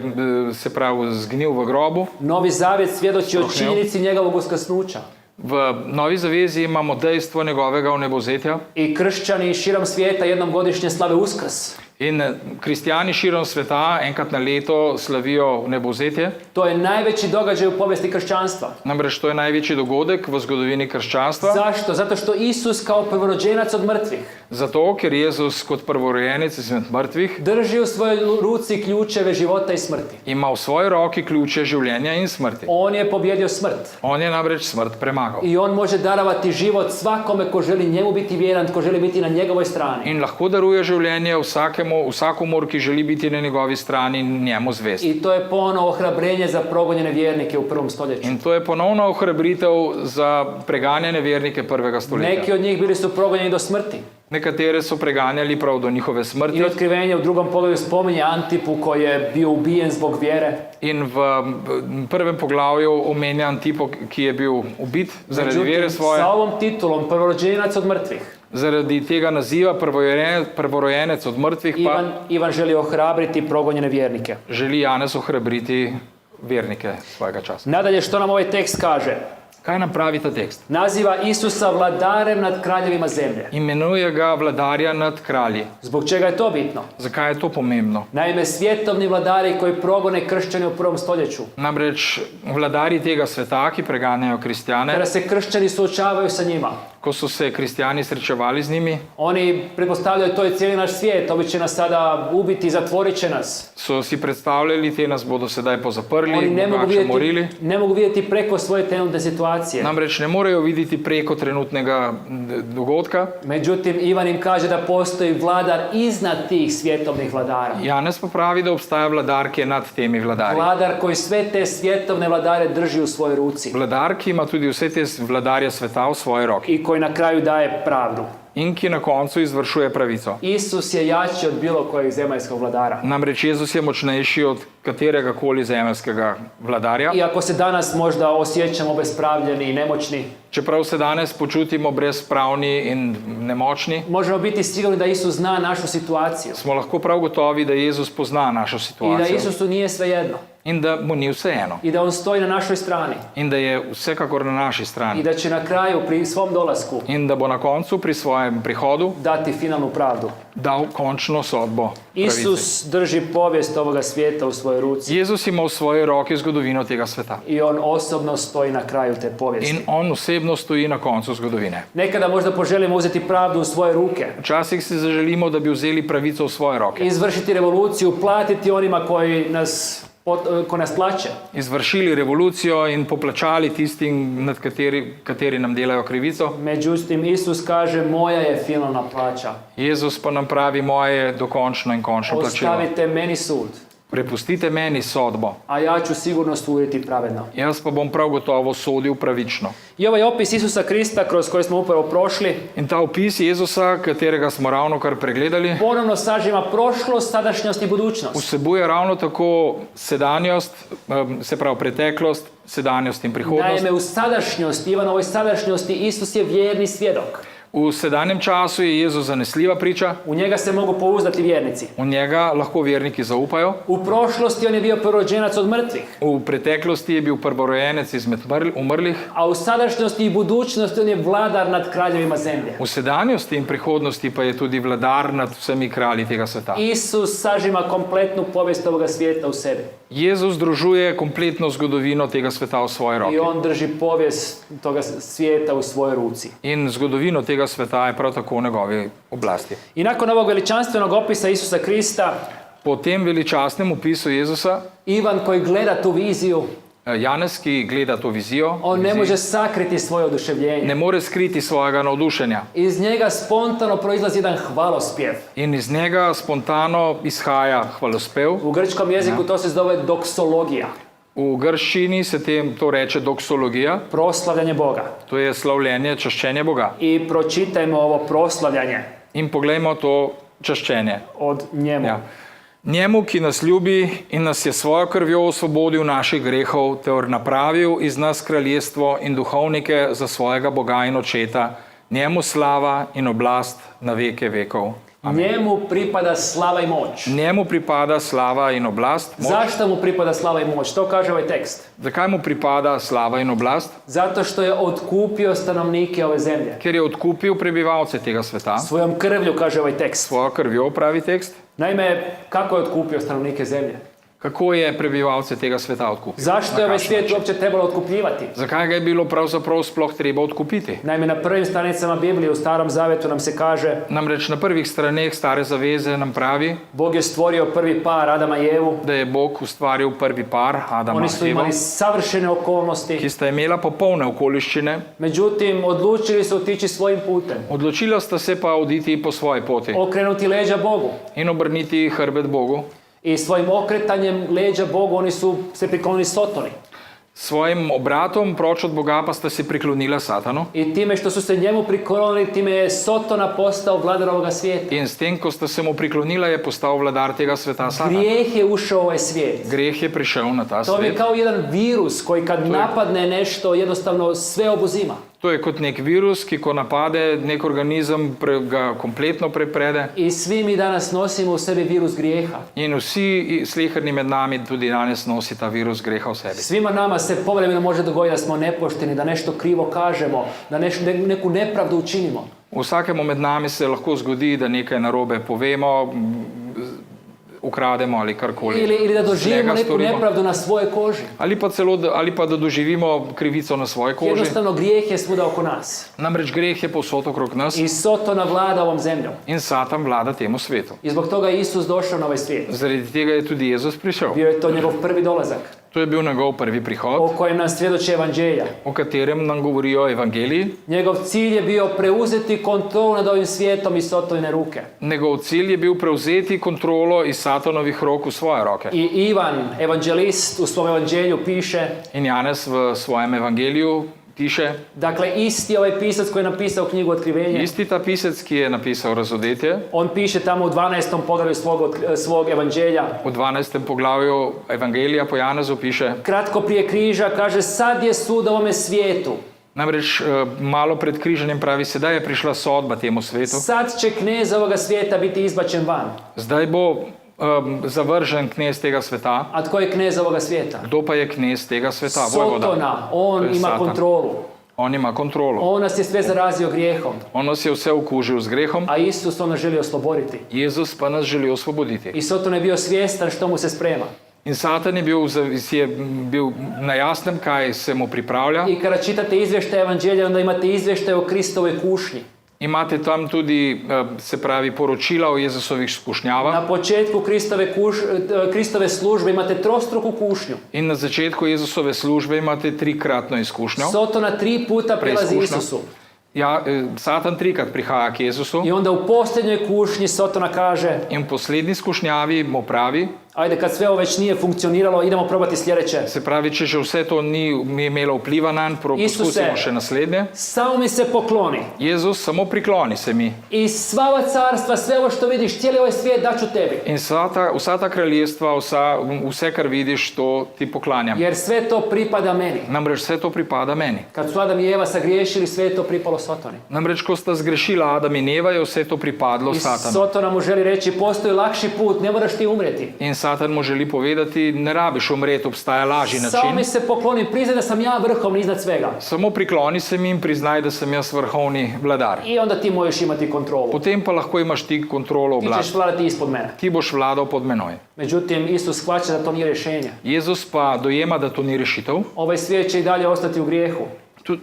se pravi zgnil v grobu. Novi zavjet svjedoči o činjenici njegovog uskrsnuća. V Novi zavezi imamo dejstvo njegovega vnebozetja. I kršćani širom svijeta jednom godišnje slave Uskrs. In kristijani širom sveta enkrat na leto slavijo vnebozetje. To je najveći događaj u povijesti kršćanstva. Namreč to je največji dogodek v zgodovini krščanstva. Zašto? Zato što Isus kao prvorođenac od mrtvih Zato, ker Jezus kot prvorojenec izmed mrtvih drži u svojoj ruci ključeve života i smrti. ima v svoji roki ključe življenja in smrti. On je pobjedio smrt. On je namreč smrt premagal. I on može darovati život svakome ko želi njemu biti vjeran, ko želi biti na njegovoj strani. In lahko daruje življenje vsakomur, ki želi biti na njegovi strani in njemu zvest. I to je ponovno ohrabrenje za progonjene vjernike u prvom stoljeću. In to je ponovno ohrabritev za preganjane vernike prvega stoletja. Neki od njih bili su progonjeni do smrti. Nekatere so preganjali prav do njihove smrti. I otkrivenje u drugom poglavlju spominje Antipu koji je bio ubijen zbog vjere. In v prvem poglavju omenja Antipo, ki je bil ubit zaradi vere svoje. Sa ovom titulom prvorođenac od mrtvih Zaradi tega naziva prvorojenec od mrtvih pa Ivan želi ohrabriti progonjene vjernike. želi Janez ohrabriti vernike svojega časa. Nadalje, što nam ovaj tekst kaže? Kaj nam pravi ta tekst? Naziva Isusa vladarem nad kraljevima zemlje. Imenuje ga vladarja nad kralji. Zbog čega je to bitno? Zakaj je to pomembno? Naime, svjetovni vladari koji progone kršćane u prvom stoljeću, Namreč vladari tega sveta, ki preganjajo kristjane, kada se kršćani suočavaju sa njima, ko so se kristjani srečevali z njimi, oni pretpostavljaju to je cijeli naš svijet, ovi će nas sada ubiti i zatvorit će nas. so si predstavljali, te nas bodo sedaj Oni pozaprli, drugače morili. ne mogu vidjeti preko svoje trenutne situacije. Namreč ne morejo videti preko trenutnega dogodka. Međutim, Ivan im kaže da postoji vladar iznad tih svjetovnih vladara. Janez pa pravi, da obstaja vladar, ki je nad temi vladarji. Vladar koji sve te svjetovne vladare drži u svojoj ruci Vladar, ki ima tudi vse te vladarje sveta v svoji roki i koji na kraju daje pravdu. in ki na koncu izvršuje pravico. Isus je jači od bilo kojeg zemaljskog vladara. Namreč Jezus je močnejši od katerega koli zemeljskega vladarja. Iako se danas možda osjećamo obespravljeni i nemoćni, Čeprav se danes počutimo brezpravni in nemočni, možemo biti sigurni da Isus zna našu situaciju smo lahko prav gotovi, da Jezus pozna našo i da situacijo Isusu nije svejedno in da mu ni vseeno i da on stoji na našoj strani in da je vsekakor na naši i strani da će na kraju pri svom dolasku in da bo na koncu pri svojem prihodu dati finalnu pravdu. dal končno sodbo pravice. Isus drži povijest ovoga svijeta u svojoj ruci Jezus ima v svoji roki zgodovino tega sveta i on osobno stoji na kraju te povijesti. in on osebno stoji na koncu zgodovine. Nekada možda poželimo uzeti pravdu u svoje ruke, Včasih si zaželimo, da bi vzeli pravico v svoje roke, izvršiti revoluciju, platiti onima koji nas plaće. izvršili revolucijo in poplačali tistim, nad kateri nam delajo krivico. Međutim, Isus kaže moja je finalna plaća. Jezus pa nam pravi, moje je dokončno in končno plačilo. Ostavite meni sud, Prepustite meni sodbo, a ja ću sigurno suditi pravedno. jaz pa bom prav gotovo sodil pravično. I ovaj opis Isusa Krista kroz koji smo upravo prošli In ta opis Jezusa, katerega smo ravno kar pregledali, ponovno sažima prošlost, sadašnjost i budućnost. vsebuje ravno tako sedanjost, se pravi preteklost, sedanjost in prihodnost. Naime, u sadašnjosti, Ivanovoj sadašnjosti, Isus je vjerni svjedok. V sedanjem času je Jezus zanesljiva priča, U njega se mogu pouzdati vjernici. v njega lahko verniki zaupajo. U prošlosti on je bio prvorođenac od mrtvih, V preteklosti je bil prvorojenec izmed umrlih, a u sadašnjosti i budućnosti on je vladar nad kraljevima zemlje. v sedanjosti in prihodnosti pa je tudi vladar nad vsemi kralji tega sveta. Isus sažima kompletnu povijest ovoga svijeta u sebi. Jezus združuje kompletno zgodovino tega sveta v svoji roki. I on drži povijest toga svijeta u svojoj ruci. In zgodovino tega sveta je prav tako v njegovi oblasti. I nakon ovog veličanstvenog opisa Isusa Krista, Po tem veličastnem opisu Jezusa, Ivan koji gleda tu viziju, Janez, ki gleda to vizijo, on ne može sakriti svoje oduševljenje. ne more skriti svojega navdušenja. Iz njega spontano proizlazi jedan hvalospjev. In iz njega spontano izhaja hvalospev. U grčkom jeziku to se zove doksologija, V grščini se to reče doksologija, proslavljanje Boga. to je slavljenje, čaščenje Boga. I pročitajmo ovo proslavljanje In poglejmo to čaščenje. od njemu. Ja. Njemu, ki nas ljubi in nas je svojo krvjo osvobodil naših grehov, ter napravil iz nas kraljestvo in duhovnike za svojega Boga in očeta, njemu slava in oblast na veke vekov. Njemu pripada slava i moć. Njemu pripada slava in oblast. Moč. Zašto mu pripada slava i moć? To kaže ovaj tekst. Zakaj mu pripada slava in oblast? Zato što je otkupio stanovnike ove zemlje. Ker je odkupil prebivalce tega sveta. Svojom krvlju, kaže ovaj tekst. Svojo krvjo, pravi tekst. Naime, kako je otkupio stanovnike zemlje? Kako je prebivalce tega sveta odkupil? Zašto je Na ovaj kakšen svijet način? uopće trebalo otkupljivati? Zakaj ga je bilo pravzaprav sploh treba odkupiti? Naime, na prvim stranicama Biblije u Starom Zavjetu nam se kaže Namreč na prvih straneh Stare zaveze nam pravi, Bog je stvorio prvi par Adama i Evu. da je Bog ustvaril prvi par, Adama Oni su in Evo, imali savršene okolnosti. ki sta imela popolne okoliščine. Međutim, odlučili su otići svojim putem. Odločila sta se pa oditi po svoji poti Okrenuti leđa Bogu. in obrniti hrbet Bogu. I svojim okretanjem leđa Bogu oni su se priklonili Sotoni. Svojim obratom proč od Boga pa sta se priklonila Satanu. I time što su se njemu priklonili, time je Sotona postao vladar ovoga svijeta. In s tem, ko sta se mu priklonila, je postal vladar tega sveta Satan. Grijeh je ušao u ovaj svijet. Greh je prišel na ta To je svet. kao jedan virus koji kad napadne nešto jednostavno sve obuzima. To je kot nek virus, ki ko napade nek organizem, ga kompletno preprede. I svi mi danas nosimo u sebi virus grijeha. In vsi sleherni med nami tudi danes nosi ta virus greha v sebi. Svima nama se povremeno može dogoditi da smo nepošteni, da nešto krivo kažemo, da neku nepravdu učinimo. Vsakemu med nami se lahko zgodi, da nekaj narobe povemo, ukrademo ali karkoli. Ili da doživimo zlega neku storimo. nepravdu na svojoj koži. Ali pa da doživimo krivico na svoji koži. Jednostavno grijeh je svuda oko nas. Namreč greh je povsod okrog nas I Sotona vlada ovom zemljom. in Satan vlada temu svetu. I zbog toga je Isus došao na ovaj svijet. Zaradi tega je tudi Jezus prišel. Bio je to njegov prvi dolazak, To je bil njegov prvi o prihod, kojem nam svjedoče evanđelja. o katerem nam govorijo evangeliji. Njegov cilj je bio preuzeti kontrolu nad ovim svijetom iz Sotonine ruke. Njegov cilj je bil prevzeti kontrolo iz Satanovih rok v svoje roke. I Ivan, evanđelist, u svom evanđelju piše, In Janez v svojem evangeliju piše, dakle isti ovaj pisac koji je napisao knjigu Otkrivenje, isti ta pisec, ki je napisal Razodetje, on piše tamo u 12. poglavlju svog evanđelja, v 12. poglavju evangelija po Janezu piše, kratko prije križa, kaže sad je sud ovome svijetu. namreč malo pred križanjem pravi, sedaj je prišla sodba temu svetu, Sad će knez ovoga svijeta biti izbačen van. zdaj bo zavržen knez tega sveta. A tko je knez ovoga svijeta? Kdo pa je knez tega sveta? Vojvoda. Sotona, on To je ima Satan. kontrolu. On ima kontrolo. On nas je sve zarazio grijehom, On nas je vse okužil z grehom, a Isus on nas želi osloboditi. Jezus pa nas želi osvoboditi. I Soton je bio svjestan što mu se sprema. In Satan je bil na jasnem, kaj se mu pripravlja. I kada čitate izvještaj evanđelja, onda imate izvještaj o Kristovoj kušnji. Imate tam tudi, se pravi, poročila o Jezusovih skušnjavah. Na početku Kristove službe imate trostruku kušnju. In na začetku Jezusove službe imate trikratno izkušnjo. Sotona 3 puta prelazi Preizkušnja. Isusu. Ja, Satan trikrat prihaja k Jezusu I onda u posljednjoj kušnji Sotona kaže, in v poslednji skušnjavi mu pravi, ajde kad sve ovo već nije funkcioniralo, idemo probati sljedeće. se pravi, če že vse to ni imelo vpliva nanj, poskusimo še naslednje. Samo mi se pokloni. Jezus, samo prikloni se mi. I sva ova carstva, sve ovo što vidiš, cijeli ovaj svijet daću tebi. In vsa ta kraljestva, vse, kar vidiš, to ti poklanjam. Jer sve to pripada meni. Namreč vse to pripada meni. Kad su Adam i Eva sagriješili, sve je to pripalo Sotoni. Namreč, ko sta zgrešila Adam in Eva, je vse to pripadlo I Satanu. Sotona mu želi reći, postoji lakši put, ne moraš ti umrijeti. In Satan mu želi povedati, ne rabiš umreti, obstaja lažji Samo mi način. se pokloni, priznaj da sam ja vrhovni iznad svega. Samo prikloni se mi in priznaj, da sem jaz vrhovni vladar. I onda ti možeš imati kontrolu. Potem pa lahko imaš ti kontrolo Ti ćeš oblast. vladati ispod mene. Ti boš vladal pod menoj. Međutim, Isus shvaća da to nije rješenje. Jezus pa dojema, da to ni rešitev. Ovaj svijet će i dalje ostati u grijehu.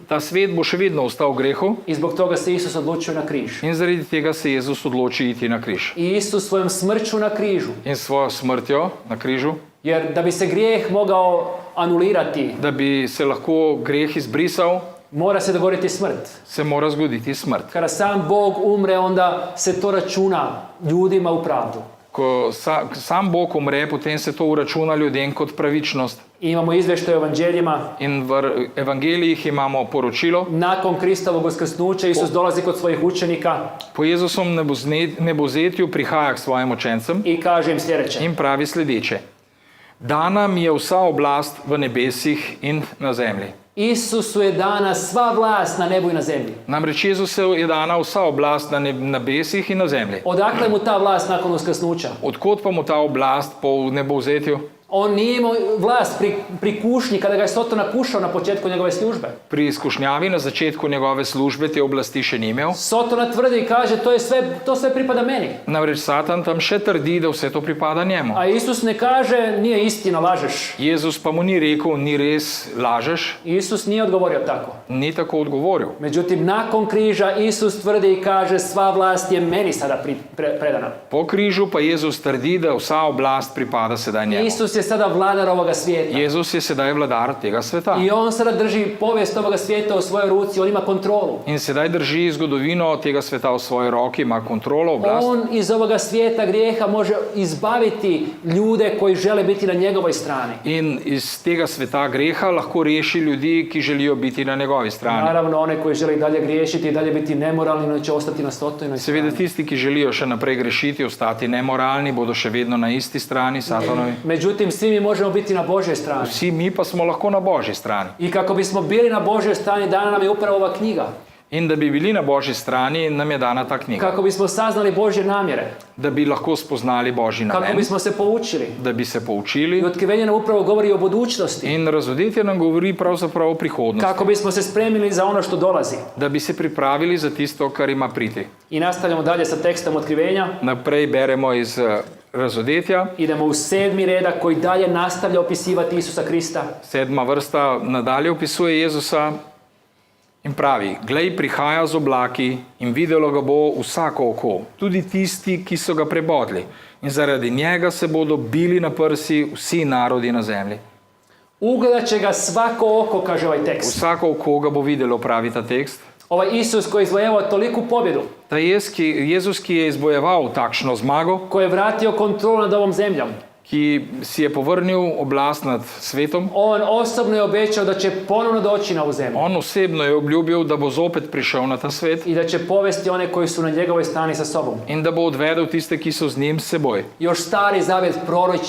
Ta svet bo še vedno ostal v grehu I zbog toga se Isus odlučio na križ. in zaradi tega se Jezus odloči iti na križ. I Isus svojom smrću na križu. In svojo smrtjo na križu, Jer da bi se grijeh mogao anulirati, da bi se lahko greh izbrisal, mora se dogoditi smrt. se mora zgoditi smrt. Kada sam Bog umre, onda se to računa ljudima u pravdu. Ko sam Bog umre, potem se to uračuna ljudem kot pravičnost. I imamo izvještaj o evanđeljima. In v evangelijih imamo poročilo. Nakon Kristovog uskrsnuća Isus dolazi kod svojih učenika Po Jezusovem nebozetju prihaja k svojim učencem i kaže im sljedeće. in pravi sledeče. Dana mi je vsa oblast v nebesih in na zemlji. Isusu je dana sva vlast na nebu i na zemlji. Namreč Jezusu je dana vsa oblast na nebesih in na zemlji. Odakle mu ta vlast nakon uskrsnuća? Odkot pa mu ta oblast po nebovzetju? On nije imao vlast pri kušnji kada ga je Sotona kušao na početku njegove službe. Pri izkušnjavi na začetku njegove službe te oblasti še ni imel. Sotona tvrdi i kaže to sve pripada meni. Namreč Satan tam še trdi, da vse to pripada njemu. A Isus ne kaže nije istina, lažeš. Jezus pa mu ni rekel, ni res, lažeš. Isus nije odgovorio tako. Ni tako odgovoril. Međutim, nakon križa Isus tvrdi i kaže sva vlast je meni sada predana. Po križu pa Jezus trdi, da vsa oblast pripada sedaj njemu. Isus je sada vladar ovoga svijeta. Jezus je sedaj vladar tega sveta. I on sada drži povijest ovoga svijeta u svojoj ruci, on ima kontrolu. In sedaj drži zgodovino tega sveta v svoji roki, ima kontrolo, oblast. On iz ovoga svijeta grijeha može izbaviti ljude koji žele biti na njegovoj strani. In iz tega sveta greha lahko reši ljudi, ki želijo biti na njegovi strani. Naravno, one koji žele i dalje griješiti i dalje biti nemoralni, no će ostati na Sotonoj strani. Seveda tisti, ki želijo še naprej grešiti, ostati nemoralni, bodo še vedno na isti strani Satanovi. Međutim, Međutim, svi mi možemo biti na Božjoj strani. Vsi mi pa smo lahko na Božji strani. I kako bismo bili na Božjoj strani, dana nam je upravo ova knjiga. In da bi bili na Božji strani, nam je dana ta knjiga. Kako bismo saznali Božje namjere. Da bi lahko spoznali Božji Kako namen, bismo se poučili. da bi se I poučili. otkrivenje nam upravo govori o budućnosti. In razodetje nam govori pravzaprav o prihodnosti. Kako bismo se spremili za ono što dolazi. Da bi se pripravili za tisto, kar ima priti. I nastavljamo dalje sa tekstom otkrivenja. Naprej beremo iz razodetja. Idemo u 7. redak koji dalje nastavlja opisivati Isusa Krista. 7. vrsta nadalje opisuje Jezusa in pravi: Glej, prihaja z oblaki in videlo ga bo vsako oko, tudi tisti, ki so ga prebodli. In zaradi njega se bodo bili na prsi vsi narodi na zemlji. Ugledat će ga svako oko, kaže ovaj tekst. Vsako oko ga bo videlo, pravi ta tekst. Ovaj Isus koji je izvojevao toliku pobjedu, Ta Jezus, ki je izbojeval takšno zmago, koji je vratio kontrolu nad ovom zemljom, ki si je povrnil oblast nad svetom, on osobno je obećao da će ponovno doći na ovu zemlju on osebno je obljubil, da bo zopet prišel na ta svet i da će povesti one koji su na njegovoj strani sa sobom. in da bo odvedel tiste, ki so z njim s seboj. Još stari zavjet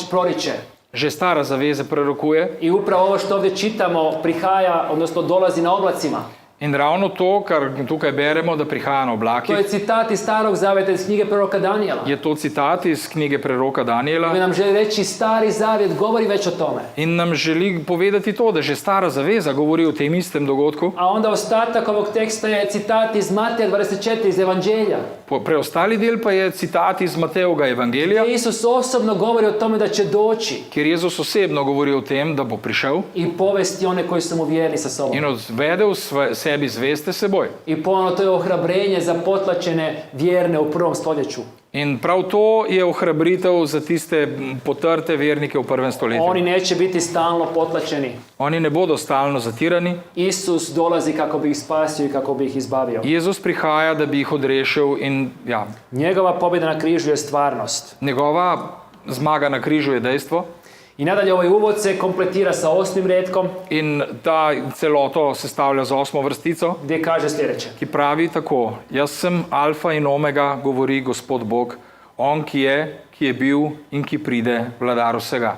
proriče Že stara zaveza prorokuje i upravo ovo što ovdje čitamo prihaja, odnosno dolazi na oblacima. in ravno to, kar tukaj beremo, da prihaja na To oblakih, je citat iz starog zavjeta iz knjige proroka Danijela. je to citat iz knjige preroka Koji Danijela nam želi reći stari zavjet govori već o tome. in nam želi povedati to, da že stara zaveza govori o tem istem dogodku. A onda ostatak ovog teksta je citat iz Mateja 24 iz Evanđelja. Preostali del pa je citat iz Matejevega evangelija, Gdje Isus osobno govori o tome da će doći kjer Jezus osebno govori o tem, da bo prišel i povesti one koji su mu vjerni sa sobom. in odvedel sebi zveste seboj. I ponovno to je ohrabrenje za potlačene vjerne u prvom stoljeću. In prav to je ohrabritev za tiste potrte vernike v prvem stoletju. Oni neće biti stalno potlačeni. Oni ne bodo stalno zatirani. Isus dolazi kako bi ih spasio i kako bi ih izbavio. Jezus prihaja, da bi jih odrešil in Njegova pobjeda na križu je stvarnost. njegova zmaga na križu je dejstvo. I nadalje ovaj uvod se kompletira sa 8. redkom In ta celoto sestavlja z 8. vrstico, gdje kaže sljedeće. ki pravi tako: Jaz sem alfa in omega, govori Gospod Bog, on, ki je bil in ki pride, vladar vsega.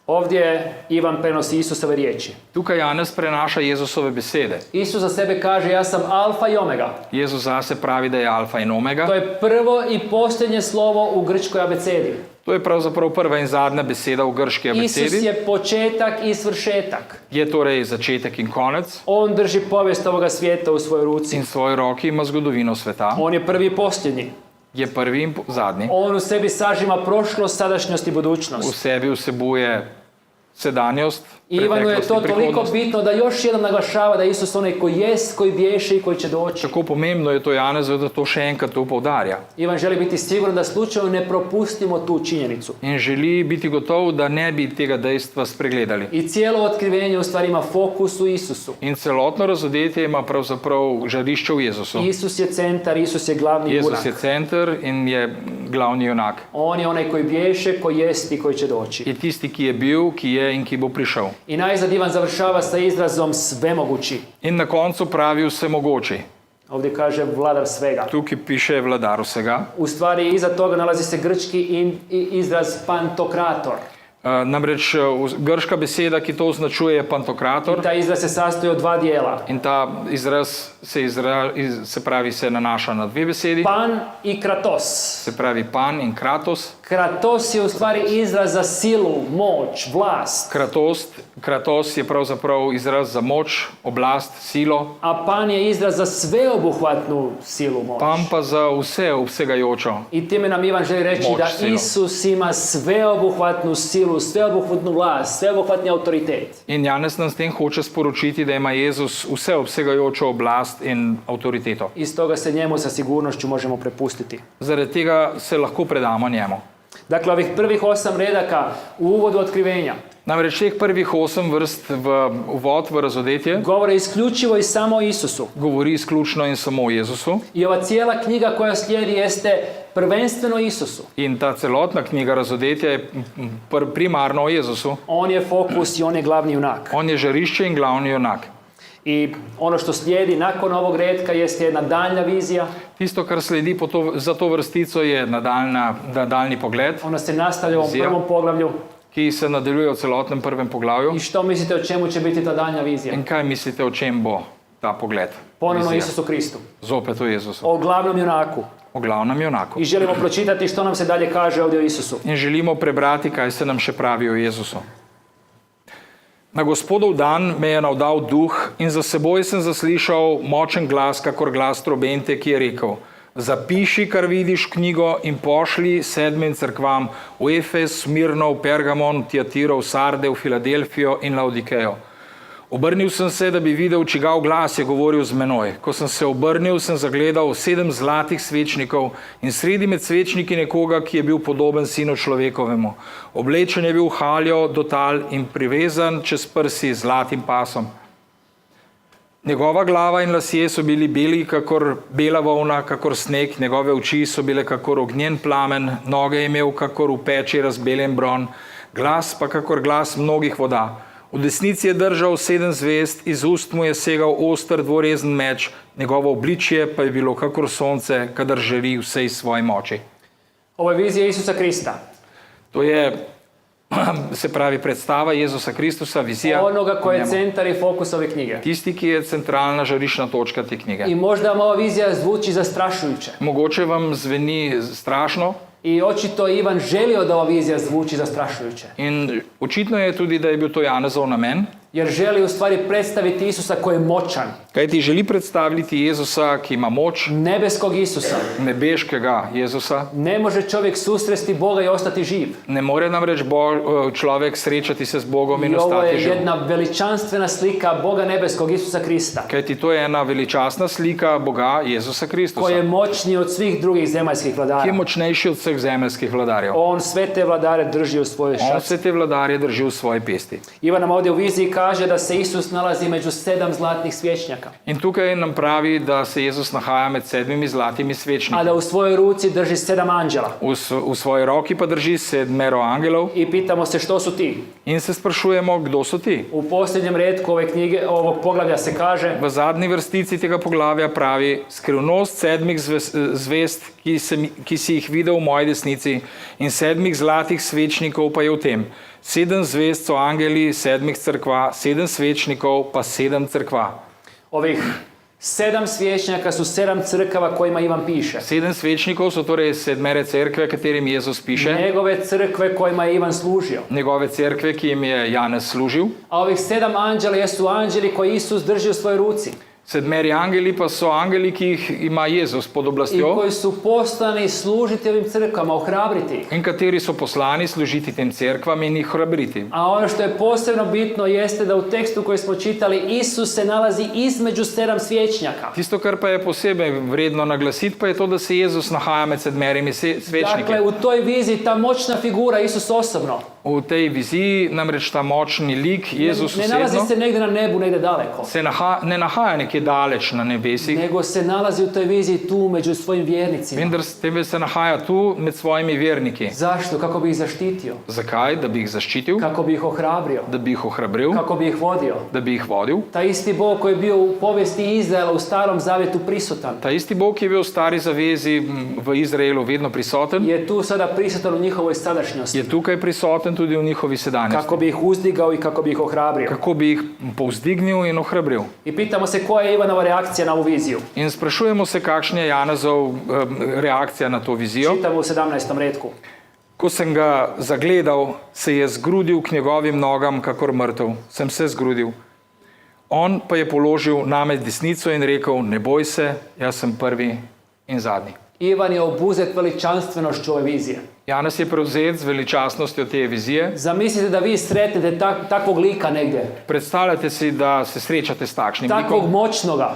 Ovdje Ivan prenosi Isusove riječi. Tukaj Janez prenaša Jezusove besede. Isus za sebe kaže ja sam alfa i omega. Jezus zase pravi, da je alfa in omega. To je prvo i posljednje slovo u grčkoj abecedi. To je pravzaprav prva in zadnja beseda v grški Isus abecedi. je početak i svršetak. Je torej začetek in konec On drži povijest ovoga svijeta u svojoj ruci. in v svoji roki ima zgodovino sveta. On je prvi i posljednji. Je prvi in zadnji. On u sebi sažima prošlost, sadašnjost i V budućnost. sebi vsebuje sedanjost, I Ivanu je preteklost to in toliko prihodnost. bitno da još jednom naglašava da je Isus onaj koji jest, koji bješe i koji će doći. Tako pomembno je to Janezu, da to še enkrat to poudarja. Ivan želi biti siguran da slučajno ne propustimo tu činjenicu. In želi biti gotov, da ne bi tega dejstva spregledali. I cijelo otkrivenje u stvari ima fokus u Isusu. In celotno razodetje ima pravzaprav žarišče v Jezusu. Isus je centar, Isus je glavni Jezus junak. je center in je glavni junak. On je onaj koji bješe, koji jest i koji će doći. Je tisti, ki je bil, ki je in ki bo prišel. I najzad Ivan završava sa izrazom svemogući. In na koncu pravi vsemogoči. Ovdje kaže vladar svega. Tukaj piše vladar vsega. U stvari iza toga nalazi se grčki izraz pantokrator. Namreč grška beseda, ki to označuje, je pantokrator. I taj izraz se sastoji od dva dijela. In ta izraz se pravi se nanaša na dve besedi. Pan i kratos. Se pravi pan in kratos. Kratos je u stvari izraz za silu, moć, vlast. Kratos je pravzaprav izraz za moč, oblast, silo. A pan je izraz za sveobuhvatnu silu, moć. Pan pa za vsegajočo. I time nam Ivan želi reći Moć, da silu. Isus ima sveobuhvatnu silu, sveobuhvatnu vlast, sveobuhvatni autoritet. In Janez nam s tem hoče sporočiti, da ima Jezus vseobsegajočo oblast in avtoriteto. Iz toga se njemu sa sigurnošću možemo prepustiti. Zaradi tega se lahko predamo njemu. Dakle, ovih prvih 8 redaka u uvodu otkrivenja Namreč teh prvih 8 vrst v uvod v razodetje govore isključivo i samo o Isusu. govori izključno in samo o Jezusu. I ova cijela knjiga koja slijedi jeste prvenstveno o Isusu. In ta celotna knjiga razodetja je primarno o Jezusu. On je fokus i on je glavni junak. On je žarišče in glavni junak. I ono što slijedi nakon ovog redka jest jedna daljna vizija. Tisto, kar sledi za to vrstico, je nadaljni pogled. Ona se nastavlja u ovom Vizija. prvom poglavlju. ki se nadaljuje v celotnem prvem poglavju. I što mislite o čemu će biti ta daljnja vizija? In kaj mislite, o čem bo ta pogled? Ponovno Vizija. Isusu Kristu. Zopet o Jezusu, O glavnom junaku. o glavnem junaku. I želimo pročitati što nam se dalje kaže ovdje o Isusu. In želimo prebrati, kaj se nam še pravi o Jezusu. Na Gospodov dan me je navdal duh in za seboj sem zaslišal močen glas, kakor glas trobente, ki je rekel: zapiši, kar vidiš v knjigo in pošli 7 cerkvam v Efes, Smirno, v Pergamon, v Tiatiro, v Sarde, v Filadelfijo in Laodikejo. Obrnil sem se, da bi videl, čigav glas je govoril z menoj. Ko sem se obrnil, sem zagledal 7 zlatih svečnikov in sredi med svečniki nekoga, ki je bil podoben sinu človekovemu. Oblečen je bil v haljo do tal in privezan čez prsi z zlatim pasom. Njegova glava in lasje so bili beli, kakor bela volna, kakor sneg, njegove oči so bile kakor ognjen plamen, noge je imel kakor v peči razbeljen bron, glas pa kakor glas mnogih voda. V desnici je držal 7 zvezd, iz ust mu je segal oster dvorezen meč, njegovo obličje pa je bilo kakor sonce, kadar žari vsej svoji moči. Ovo je vizija Isusa Krista. To je, se pravi, predstava Jezusa Kristusa, vizija Onoga koji je njemu. centar i fokus ove knjige. Tisti, ki je centralna žarišna točka te knjige. I možda vam ova vizija zvuči zastrašujuće. Mogoče vam zveni strašno I očito Ivan želio da ova vizija zvuči zastrašujuće. in očitno je tudi, da je bil to Janezov namen, Jer želi u stvari predstaviti Isusa koji je moćan. kajti želi predstaviti Jezusa, ki ima moč, Nebeskog Isusa. nebeškega Jezusa. Ne može čovjek susresti Boga i ostati živ. Ne more namreč človek srečati se z Bogom in I ovo je ostati živ. jedna veličanstvena slika Boga nebeskog Isusa Krista. Kajti to je ena veličastna slika Boga Jezusa Kristusa, Koji je moćniji od svih drugih zemaljskih ki je vladara. močnejši od vseh zemeljskih vladarjev. On sve te vladare drži u svojoj On šaci. vse te vladarje drži v svoji pesti. Ivan nam ovdje u viziji kaže da se Isus nalazi među 7 zlatnih svječnjaka. In tukaj nam pravi, da se Jezus nahaja med 7 zlatimi A svečniki. da u svojoj ruci drži 7 anđela. V svoji roki pa drži 7 angelov I pitamo se što su ti. in se sprašujemo, kdo so ti. U posljednjem retku ove knjige, ovog poglavlja se kaže: V zadnji vrstici tega poglavja pravi: skrivnost 7 zvezd, ki si jih videl v moji desnici, in 7 zlatih svečnikov pa je v tem. 7 zvezd so angeli 7 cerkva, 7 svečnikov pa 7 cerkva. ovih 7 svječnjaka su 7 crkava kojima Ivan piše. 7 svečnikov so torej 7 cerkve, katerim Jezus piše, Njegove crkve kojima je Ivan služio. njegove cerkve, ki jim je Janez služil. A ovih 7 anđela jesu anđeli koji Isus drži u svojoj ruci. 7 angeli pa so angeli, ki jih ima Jezus pod I oblastjo koji su poslani služiti ovim crkvama, ohrabriti ih. in kateri so poslani služiti tem cerkvam in ih hrabriti. A ono što je posebno bitno jeste da u tekstu koji smo čitali Isus se nalazi između 7 svječnjaka. Tisto, kar pa je posebej vredno naglasiti, pa je to, da se Jezus nahaja med 7 svečniki. Dakle, u toj viziji ta moćna figura, Isus osobno, V tej viziji namreč ta močni lik, Jezus ne nalazi osebno, se negdje na nebu, negdje daleko, se ne nahaja nekje daleč na nebesih, nego se nalazi u toj viziji tu među svojim vjernicima. vendar temveč se nahaja tu med svojimi verniki. Zašto? Kako bi ih zaštitio, Zakaj? Da bi jih zaščitil, kako bi ih ohrabrio, da bi jih ohrabril, kako bi ih vodio. da bi jih vodil. Taj isti Bog koji je bio u povijesti Izraela u Starom Zavjetu prisutan, Ta isti Bog, ki je bil v stari zavezi v Izraelu vedno prisoten, je tu sada prisutan u njihovoj sadašnjosti, je tukaj prisoten tudi v njihovi sedanjosti. kako bi ih uzdigao i kako bi ih ohrabrio. Kako bi jih povzdignil in ohrabril. I pitamo se koja je Ivanova reakcija na ovu viziju. In sprašujemo se, kakšna je Janezov reakcija na to vizijo. Čitamo u 17. retku. Ko sem ga zagledal, se je zgrudil k njegovim nogam, kakor mrtev. Sem se zgrudil. On pa je položil name desnico in rekel: ne boj se, jaz sem prvi in zadnji. Ivan je obuzet veličanstvenošću ove vizije. Janez je prevzet z veličastnostjo te vizije. Zamislite da vi sretnete takvog lika negdje, Predstavljate si, da se srečate s takšnim takvog likom, moćnoga.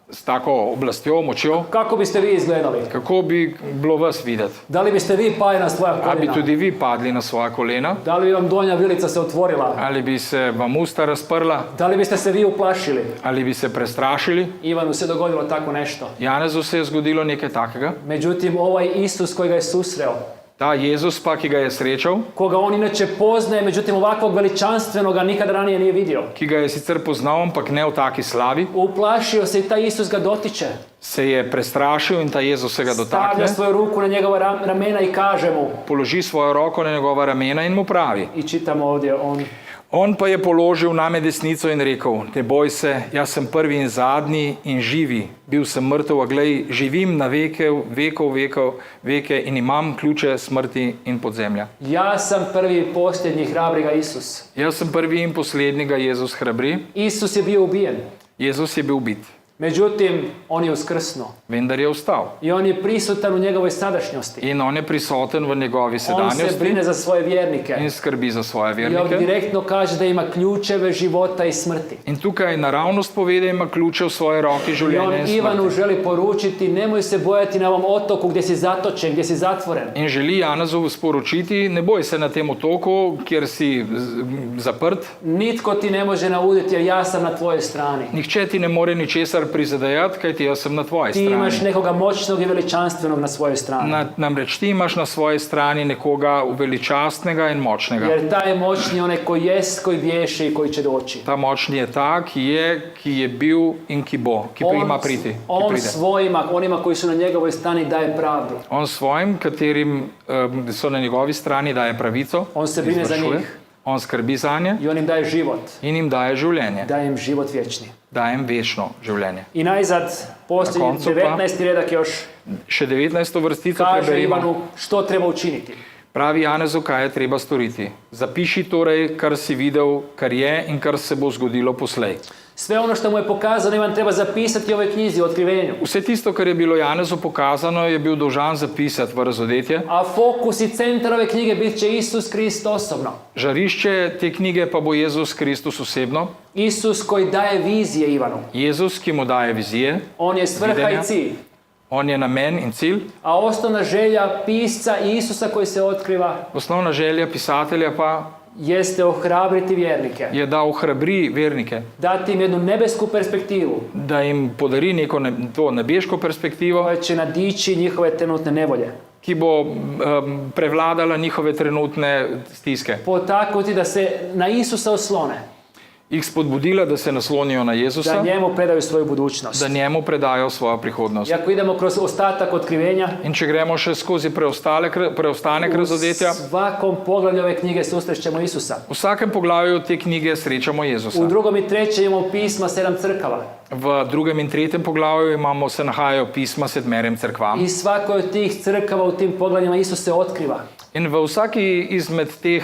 s tako oblastjo, močjo. Kako biste vi izgledali? Kako bi bilo vas videti? Da li biste vi pali na svoja A bi koljena? tudi vi padli na svoja kolena? Da li bi vam donja vilica se otvorila? Ali bi se vam usta razprla? Da li biste se vi uplašili? Ali bi se prestrašili? Ivanu se dogodilo tako nešto. Janezu se je zgodilo nekaj takega. Međutim, ovaj Isus koji ga je susreo, Ta Jezus pa, ki ga je srečal, koga on inače poznaje, međutim ovakvog veličanstvenoga nikada ranije nije vidio. ki ga je sicer poznal, ampak ne v taki slavi, Uplašio se i taj Isus ga dotiče. se je prestrašil in ta Jezus se ga dotakne, Stavlja svoju ruku na njegova ramena i kaže mu, položi svojo roko na njegova ramena in mu pravi. i čitamo ovdje, On pa je položil name desnico in rekel, ne boj se, jaz sem prvi in zadnji in živi. Bil sem mrtev, a glej, živim na veke in imam ključe smrti in podzemlja. ja sam prvi i posljednji, hrabri ga Isus. Jaz sem prvi in poslednji, ga Jezus hrabri. Isus je bio ubijen, Jezus je bil ubit, međutim on je uskrsnuo vendar je vstal. i on je prisutan u njegovoj sadašnjosti. In on je prisoten v njegovi On se sedanjosti brine za svoje vjernike. in skrbi za svoje I ovdje vernike. direktno kaže da ima ključeve života i smrti. In tukaj naravnost povede, da ima ključe v svoji roki I življenja on in smrti. Ivanu želi poručiti, nemoj se bojati na ovom otoku gdje si zatočen, gdje si zatvoren. In želi Janezu sporočiti, ne boj se na tem otoku, kjer si zaprt, Nitko ti ne može nauditi jer ja sam na tvojoj strani. nihče ti ne more ničesar prizadejati, kajti jaz sem na tvoji Ti strani. imaš nekoga moćnog i veličanstvenog na svojoj strani. Namreč ti imaš na svoji strani nekoga veličastnega in močnega. Jer taj moćni je onaj koji jest, koji bješe i koji će doći. Ta močni je ta, ki je bil in ki bo, ki pa ima priti. Ki On pride. svojima, onima koji su na njegovoj strani daje pravdu. On svojim, katerim so na njegovi strani, daje pravico, On se brine za izvršuje. njih. On skrbi za nje I on im daje život. in jim daje življenje, Daje im život vječni. daje jim večno življenje. I najzad, posljednji Na koncu pa- 19. redak još Še 19. vrstico kaže preberimo. Ivanu što treba učiniti. Pravi Janezu, kaj je treba storiti. Zapiši torej, kar si videl, kar je in kar se bo zgodilo poslej. Sve ono što mu je pokazano Ivan treba zapisati u ovoj knjizi, u otkrivenju. Vse tisto, kar je bilo Janezu pokazano, je bil dolžan zapisati v razodetje. A fokus i centar ove knjige bit će Isus Krist osobno. Žarišče te knjige pa bo Jezus Kristus osebno. Isus koji daje vizije Ivanu. Jezus, ki mu daje vizije, On je svrha Videnja. i cilj. on je namen in cilj. A osnovna želja pisca i Isusa koji se otkriva Osnovna želja pisatelja pa jeste ohrabriti vjernike. je, da ohrabri vernike, Dati im jednu nebesku perspektivu da jim podari neko to nebeško perspektivo, koja će nadići njihove trenutne nevolje. ki bo prevladala njihove trenutne stiske. Potaknuti da se na Isusa oslone. Jih spodbudila, da se naslonijo na Da Jezusa, njemu predaju svoju budućnost. da njemu predajo svojo prihodnost. I ako idemo kroz ostatak otkrivenja, In če gremo še skozi preostanek u razodetja, svakom poglavlju ove knjige susrećemo Isusa. v vsakem poglavju te knjige srečamo U Jezusa. drugom i trećem imamo pisma 7 crkava. V drugem in tretjem poglavju se nahajajo pisma sedmerim cerkvam. I svakoj od tih crkava u tim poglavljima Isus se otkriva. In v vsaki izmed teh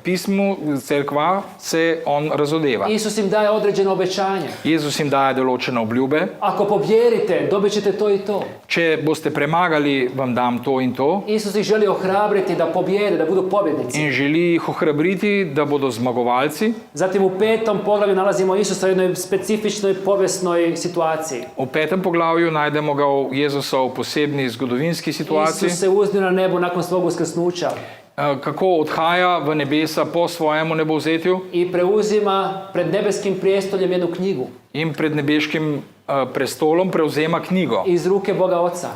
pism cerkva se on razodeva. Isus im daje određeno obećanje. Jezus jim daje določene obljube. Ako pobjerite, dobit ćete to i to. Če boste premagali, vam dam to in to. Isus ih želi ohrabriti da pobjede, da budu pobjednici. In želi jih ohrabriti, da bodo zmagovalci. Zatim u 5. poglavlju nalazimo Isusa u jednoj specifičnoj povijesnoj situaciji. V 5. poglavju najdemo ga Jezusa v posebni zgodovinski situaciji, Isus se uzdio na nebo nakon svog uskrsnuća kako odhaja v nebesa po svojemu nebovzetju i preuzima pred nebeskim prijestoljem jednu knjigu in pred nebeškim prestolom prevzema knjigo iz ruke Boga Oca.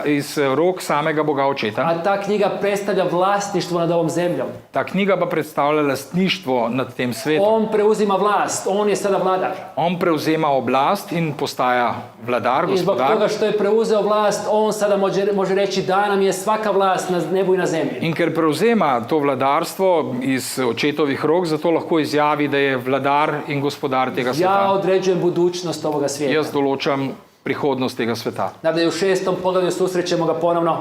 iz rok samega Boga Očeta. A ta knjiga predstavlja vlasništvo nad ovom zemljom. Ta knjiga pa predstavlja lastništvo nad tem svetom. On preuzima vlast, on je sada vladar. On prevzema oblast in postaja vladar, I zbog gospodar. toga što je preuzeo vlast, on sada može reći da nam je svaka vlast na nebu i na zemlji. In ker prevzema to vladarstvo iz očetovih rok, zato lahko izjavi, da je vladar in gospodar tega Ja sveta. određujem budućnost ovoga svijeta. Jaz določam prihodnost tega sveta. Nadalje u 6. poglavlju susrećemo ga ponovno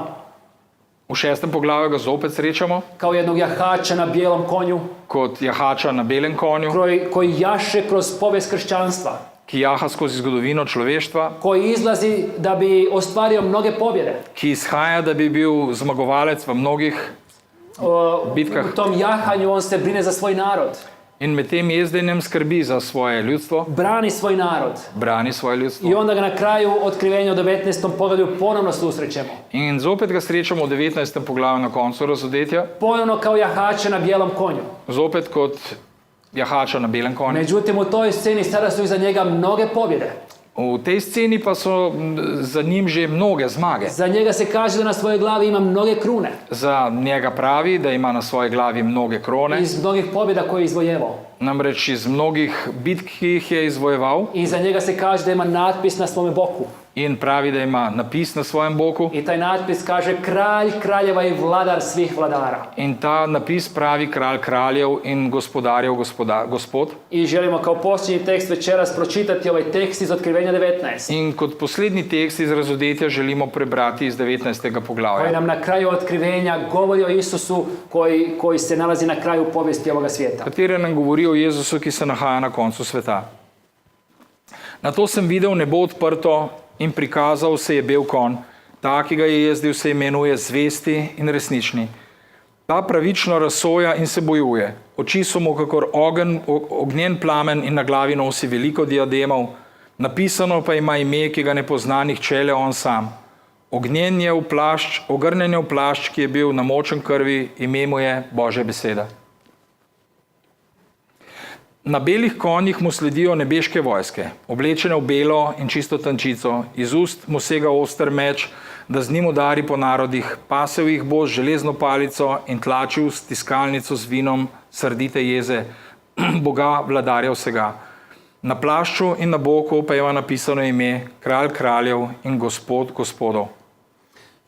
V 6. poglavju ga zopet srečamo kao jednog jahača na bijelom konju kot jahača na belem konju, koji jaše kroz povijest kršćanstva, ki jaha skozi zgodovino človeštva, koji izlazi da bi ostvario mnoge pobjede. ki izhaja, da bi bil zmagovalec v mnogih bitkah. U tom jahanju on se brine za svoj narod, In med tem jezdenjem skrbi za svoje ljudstvo, brani svoj narod. brani svoje ljudstvo. I onda ga na kraju otkrivenja u 19. poglavlju ponovno susrećemo. In zopet ga srečamo v 19. poglavju na koncu razodetja, Ponovno kao jahača na bijelom konju. zopet kot jahača na belem konju. Međutim, u toj sceni sada su iza njega mnoge pobjede. V tej sceni pa so za njim že mnoge zmage. Za njega se kaže da na svojoj glavi ima mnoge krune. Za njega pravi, da ima na svoji glavi mnoge krone, Iz mnogih pobjeda koje je izvojevao. namreč iz mnogih bitk, ki jih je izvojeval, I za njega se kaže da ima natpis na svome boku. in pravi, da ima napis na svojem boku. I taj natpis kaže kralj kraljeva i vladar svih vladara. In ta napis pravi kralj kraljev in gospodarjev gospod. I želimo kao posljednji tekst večeras pročitati ovaj tekst iz Otkrivenja 19. In kot poslednji tekst iz razodetja želimo prebrati iz 19. Koji poglavja, nam na kraju Otkrivenja govori o Isusu koji se nalazi na kraju povijesti ovoga svijeta. katere nam govori o Jezusu, ki se nahaja na koncu sveta. Na to sem videl nebo odprto in prikazal se je bel konj, ta, ki ga je jezdil, se imenuje Zvesti in Resnični. Ta pravično razsoja in se bojuje. Oči so mu kakor ognjen plamen in na glavi nosi veliko diademov. Napisano pa ima ime, ki ga ne pozna nihče, le on sam. Ogrnjen je v plašč, ki je bil namočen krvi, ime mu je Božja beseda. Na belih konjih mu sledijo nebeške vojske, oblečene v belo in čisto tančico, iz ust mu sega oster meč, da z njim udari po narodih, pasel jih bo z železno palico in tlačil s tiskalnico z vinom srdite jeze, Boga vladarja vsega. Na plašču in na boku pa ima napisano ime Kralj kraljev in Gospod gospodov.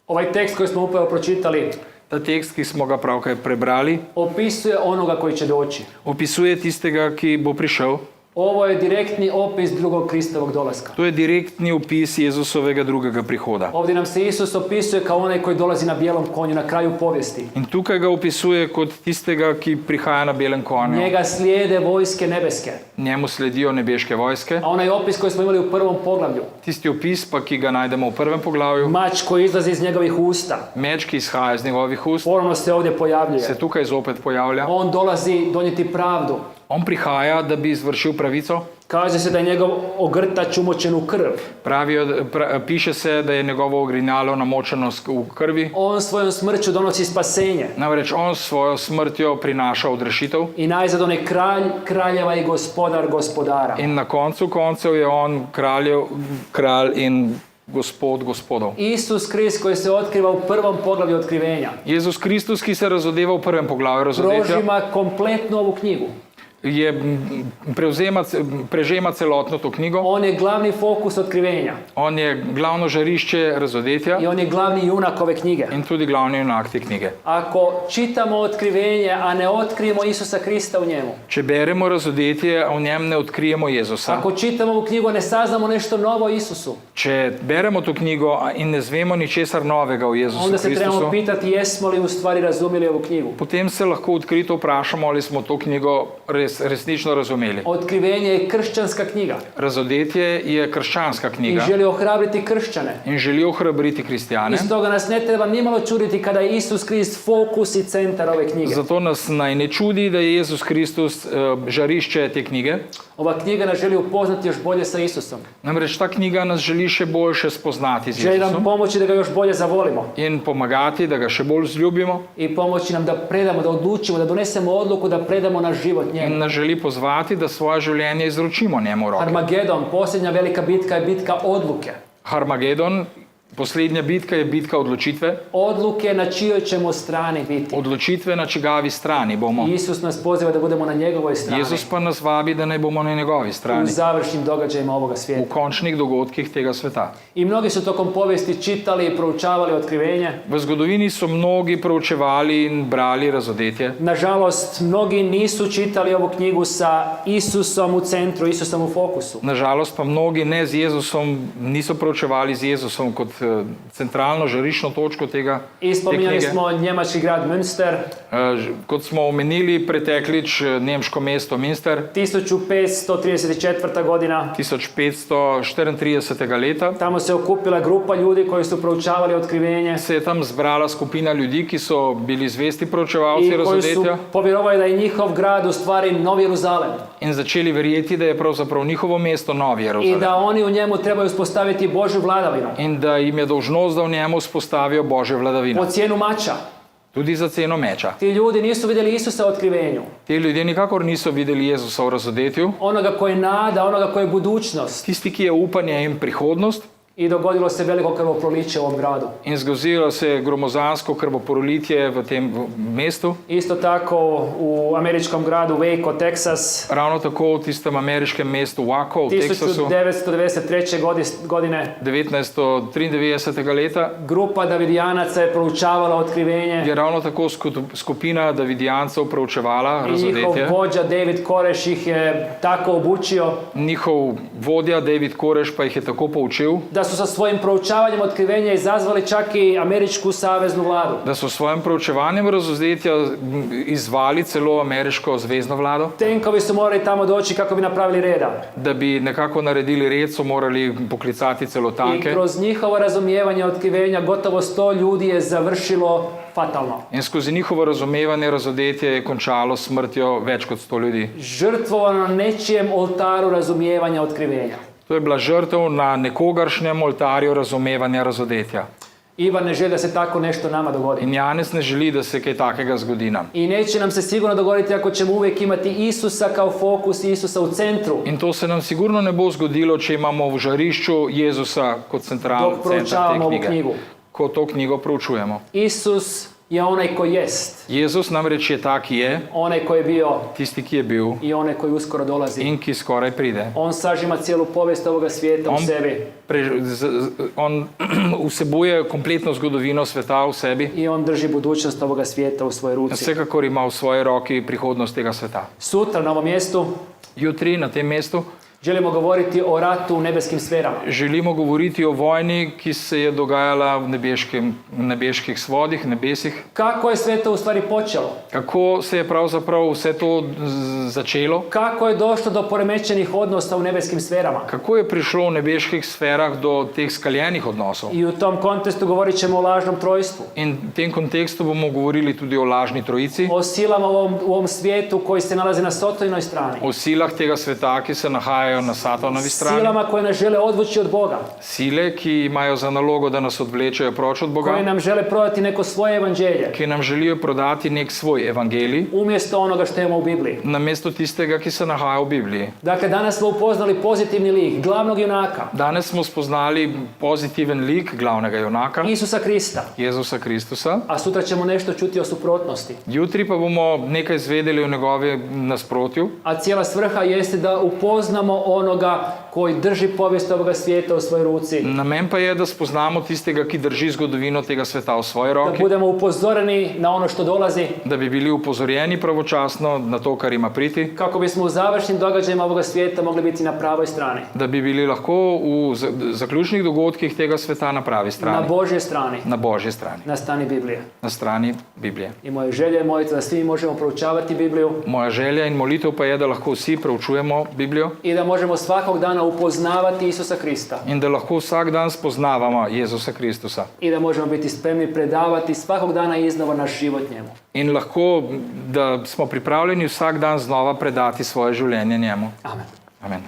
Ovaj tekst koji smo upravo pročitali Ta tekst, ki smo ga pravkar prebrali, opisuje onoga koji će doći. opisuje tistega, ki bo prišel. Ovo je direktni opis drugog Kristovog dolaska. To je direktni opis Jezusovega drugega prihoda. Ovdje nam se Isus opisuje kao onaj koji dolazi na bijelom konju na kraju povijesti. In tukaj ga opisuje kot tistega, ki prihaja na belem konju. Njega slijede vojske nebeske. Njemu sledijo nebeške vojske. A onaj opis koji smo imali u prvom poglavlju, Tisti opis pa, ki ga najdemo v prvem poglavju, mač koji izlazi iz njegovih usta, meč, ki izhaja iz njegovih ust, ponovno se ovdje pojavljuje. se tukaj zopet pojavlja. On dolazi donijeti pravdu. On prihaja, da bi izvršil pravico. Kaže se da je njegov ogrtač umočen u krv. Piše se, da je njegovo ogrinjalo namočeno v krvi. On svojom smrću donosi spasenje. Namreč on s svojo smrtjo prinaša odrešitev. I najzad on je kralj kraljeva i gospodar gospodara. In na koncu koncev je on kralj in Gospod gospodov. Isus Krist koji se otkriva u prvom poglavlju Otkrivenja Jezus Kristus, ki se razodeva v prvem poglavju razodetja, prožima kompletnu ovu knjigu. prežema celotno to knjigo. On je glavni fokus Otkrivenja On je glavno žarišče razodetja i on je glavni junak ove knjige. in tudi glavni junak te knjige. Ako čitamo Otkrivenje, a ne otkrijemo Isusa Krista u njemu, Če beremo razodetje, a v njem ne odkrijemo Jezusa. ako čitamo ovu knjigu, a ne saznamo nešto novo o Isusu, Če beremo to knjigo in ne zvemo ničesar novega o Jezusu onda se trebamo Kristusu, pitati jesmo li u stvari razumjeli ovu knjigu. potem se lahko odkrito vprašamo, ali smo to knjigo resnično razumeli. Otkrivenje je kršćanska knjiga Razodetje je krščanska i knjiga želi ohrabriti kršćane. in želi ohrabriti kristjane. I stoga nas ne treba nimalo čuditi kada je Isus Krist fokus i centar ove knjige. Zato nas naj ne čudi, da je Jezus Kristus žarišče te knjige. Ova knjiga nas želi upoznati još bolje sa Isusom. Namreč ta knjiga nas želi še boljše spoznati z Želi nam Jezusom pomoći da ga još bolje zavolimo in pomagati, da ga še bolj vzljubimo, i pomoći nam da predamo, da odlučimo, da donesemo odluku da predamo naš život in njemu. nas želi pozvati, da svoje življenje izročimo njemu v roke. Armagedon, posljednja velika bitka je bitka odluke. Harmagedon, poslednja bitka je bitka odločitve. Odluke na čijoj ćemo strani biti. Odločitve, na čigavi strani bomo. Isus nas poziva da budemo na njegovoj strani Jezus pa nas vabi, da naj bomo na njegovi u strani, završnim događajima ovoga v svijeta. končnih dogodkih tega sveta. I mnogi su tokom povijesti čitali i proučavali Otkrivenje. V zgodovini so mnogi proučevali in brali razodetje. Nažalost, mnogi nisu čitali ovu knjigu sa Isusom u centru, Isusom u fokusu. Nažalost pa mnogi ne z Jezusom, niso proučevali z Jezusom kot centralno žariščno točko te I spominjali knjige. smo njemački grad Münster, Kot smo omenili preteklič, nemško mesto Münster, 1534. godina. 1534. leta, Tamo se okupila grupa ljudi koji su proučavali Otkrivenje se je tam zbrala skupina ljudi, ki so bili zvesti proučevalci i koji su razodetja povjerovali da je njihov grad u stvari Novi Jeruzalem in začeli verjeti, da je pravzaprav njihovo mesto Novi i Jeruzalem da oni u njemu trebaju uspostaviti Božju vladavinu in da jim je dolžnost, da v njemu spostavijo Božjo vladavino. po cijenu mača. tudi za ceno meča. Ti ljudi nisu vidjeli Isusa u otkrivenju. Ti ljudje nikakor niso videli Jezusa v razodetju. Onoga koji je nada, onoga koji je budućnost. Tisti, ki je upanje in prihodnost. I dogodilo se veliko krvoproliće u ovom gradu. In zgodilo se je gromozansko krvoprolitje v tem mestu. Isto tako u američkom gradu Waco, Texas. Ravno tako v tistem ameriškem mestu Waco v Teksasu. 1993. godine 1993. leta grupa Davidijanaca je proučavala otkrivenje. je ravno tako skupina Davidijancev proučevala I njihov razodetje. vođa David Koreš ih je tako obučio Njihov vodja David Koreš pa jih je tako poučil, da su sa svojim proučavanjem otkrivenja izazvali čak i američku saveznu vladu. da so s svojim proučevanjem razodetja izvali celo ameriško zvezno vlado. Tenkovi su morali tamo doći kako bi napravili reda. Da bi nekako naredili red, so morali poklicati celo I tanke. kroz njihovo razumijevanje otkrivenja gotovo 100 ljudi je završilo fatalno. In skozi njihovo razumevanje razodetje je končalo smrtjo več kot 100 ljudi. Žrtvovano na nečijem oltaru razumijevanja otkrivenja. To je bila žrtev na nekogaršnjem oltarju razumevanja razodetja. Ivan ne želi da se tako nešto nama dogodi. In Janez ne želi, da se kaj takega zgodi nam. I neće nam se sigurno dogoditi ako ćemo uvijek imati Isusa kao fokus i Isusa u centru. In to se nam sigurno ne bo zgodilo, če imamo v žarišču Jezusa kot centralni Dok center te proučavamo ovu knjige. knjigu. Ko to knjigo proučujemo. Isus je onaj koji jest, Jezus namreč je ta, ki je, onaj koji je bio tisti, ki je bil i onaj koji uskoro dolazi. in ki skoraj pride. On sažima cijelu povijest ovoga svijeta u sebi On vsebuje kompletno zgodovino sveta v sebi. i on drži budućnost ovoga svijeta u svojoj ruci. Vsekakor ima v svoji roki prihodnost tega sveta. Sutra na ovom mjestu Jutri na tem mestu želimo govoriti o ratu u nebeskim sferama. želimo govoriti o vojni, ki se je dogajala v nebeških svodih, nebesih. Kako je sve to u stvari počelo? Kako se je pravzaprav vse to začelo? Kako je došlo do poremećenih odnosa u nebeskim sferama? Kako je prišlo v nebeških sferah do teh skaljenih odnosov? I u tom kontekstu govorit ćemo o lažnom trojstvu. In v tem kontekstu bomo govorili tudi o lažni trojici, O silama u ovom svijetu koji se nalaze na Sotojnoj strani. o silah tega sveta, ki se nahajajo na Satonovi strani. Silama koje nas žele odvući od Boga. Sile, ki imajo za nalogo, da nas odvlečejo proč od Boga, Koji nam žele prodati neko svoje evanđelje. ki nam želijo prodati nek svoj evangelij, Umjesto onoga što imamo u Bibliji. namesto tistega, ki se nahaja v Bibliji. Dakle, danas smo upoznali pozitivni lik, glavnog junaka, Danes smo spoznali pozitiven lik glavnega junaka, Isusa Krista. Jezusa Kristusa. A sutra ćemo nešto čuti o suprotnosti. Jutri pa bomo nekaj izvedeli o njegovem nasprotju. A cijela svrha jeste da upoznamo onoga koji drži povijest ovoga svijeta u svojoj ruci. Namen pa je, da spoznamo tistega, ki drži zgodovino tega sveta v svoji Da roki, budemo upozoreni na ono što dolazi, da bi bili upozorjeni pravočasno na to, kar ima priti, kako bismo u završnim događajima ovoga svijeta mogli biti na pravoj strani. da bi bili lahko v zaključnih dogodkih tega sveta na pravi Na strani, Božjoj strani, na Božji strani, na strani Biblije. na strani Biblije. I moje želje je moliti da svi možemo proučavati Bibliju Moja želja in molitev pa je, da lahko vsi preučujemo Biblijo i da možemo svakog dana upoznavati Isusa Krista. in da lahko vsak dan spoznavamo Jezusa Kristusa. I da možemo biti spremni predavati svakog dana iznova naš život njemu. In lahko, da smo pripravljeni vsak dan znova predati svoje življenje njemu. Amen. Amen.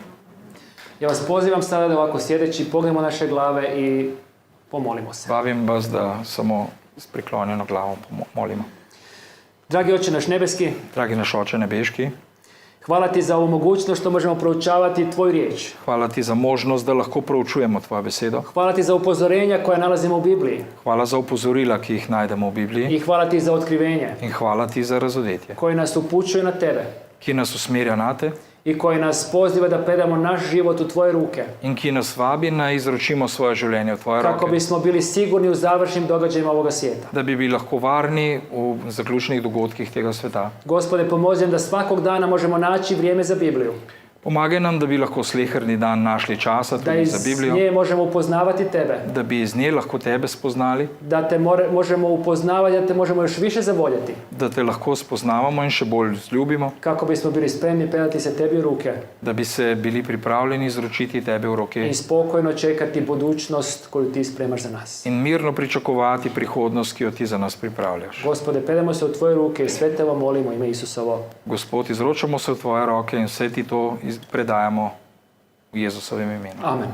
Ja vas pozivam sada da ovako sjedeći pognemo naše glave i pomolimo se. Vabim vas, da samo s priklonjeno glavo molimo. Dragi Oče naš nebeski, Dragi naš Oče nebeški, hvala ti za ovu mogućnost što možemo proučavati tvoju riječ. hvala ti za možnost, da lahko proučujemo tvojo besedo. Hvala ti za upozorenja koja nalazimo u Bibliji. Hvala za opozorila, ki jih najdemo v Bibliji. I hvala ti za otkrivenje In hvala ti za razodetje, koje nas upućuje na tebe ki nas usmerja na te i koje nas poziva da predamo naš život u tvoje ruke. in ki nas vabi, naj izročimo svoje življenje v tvoje Kako roke, bismo bili sigurni u završnim događajima ovoga svijeta. da bi bili lahko varni v zaključnih dogodkih tega sveta. Gospode, pomozi nam da svakog dana možemo naći vrijeme za Bibliju. Pomagaj nam, da bi lahko sleherni dan našli časa Da tudi iz za Biblijo, nje možemo upoznavati tebe. da bi iz nje lahko tebe spoznali, Da te možemo upoznavati, da te možemo još više zavoljeti. da te lahko spoznavamo in še bolj zljubimo, Kako bismo bili spremni predati se tebi u ruke da bi se bili pripravljeni izročiti tebe v roke i spokojno čekati budućnost koju ti spremaš za nas. in mirno pričakovati prihodnost, ki jo ti za nas pripravljaš. Gospode, predamo se u tvoje ruke i sve te vam molimo u ime Isusovo. Gospod, izročamo se v tvoje roke in vse ti to predajamo v Jezusovem imenu. Amen.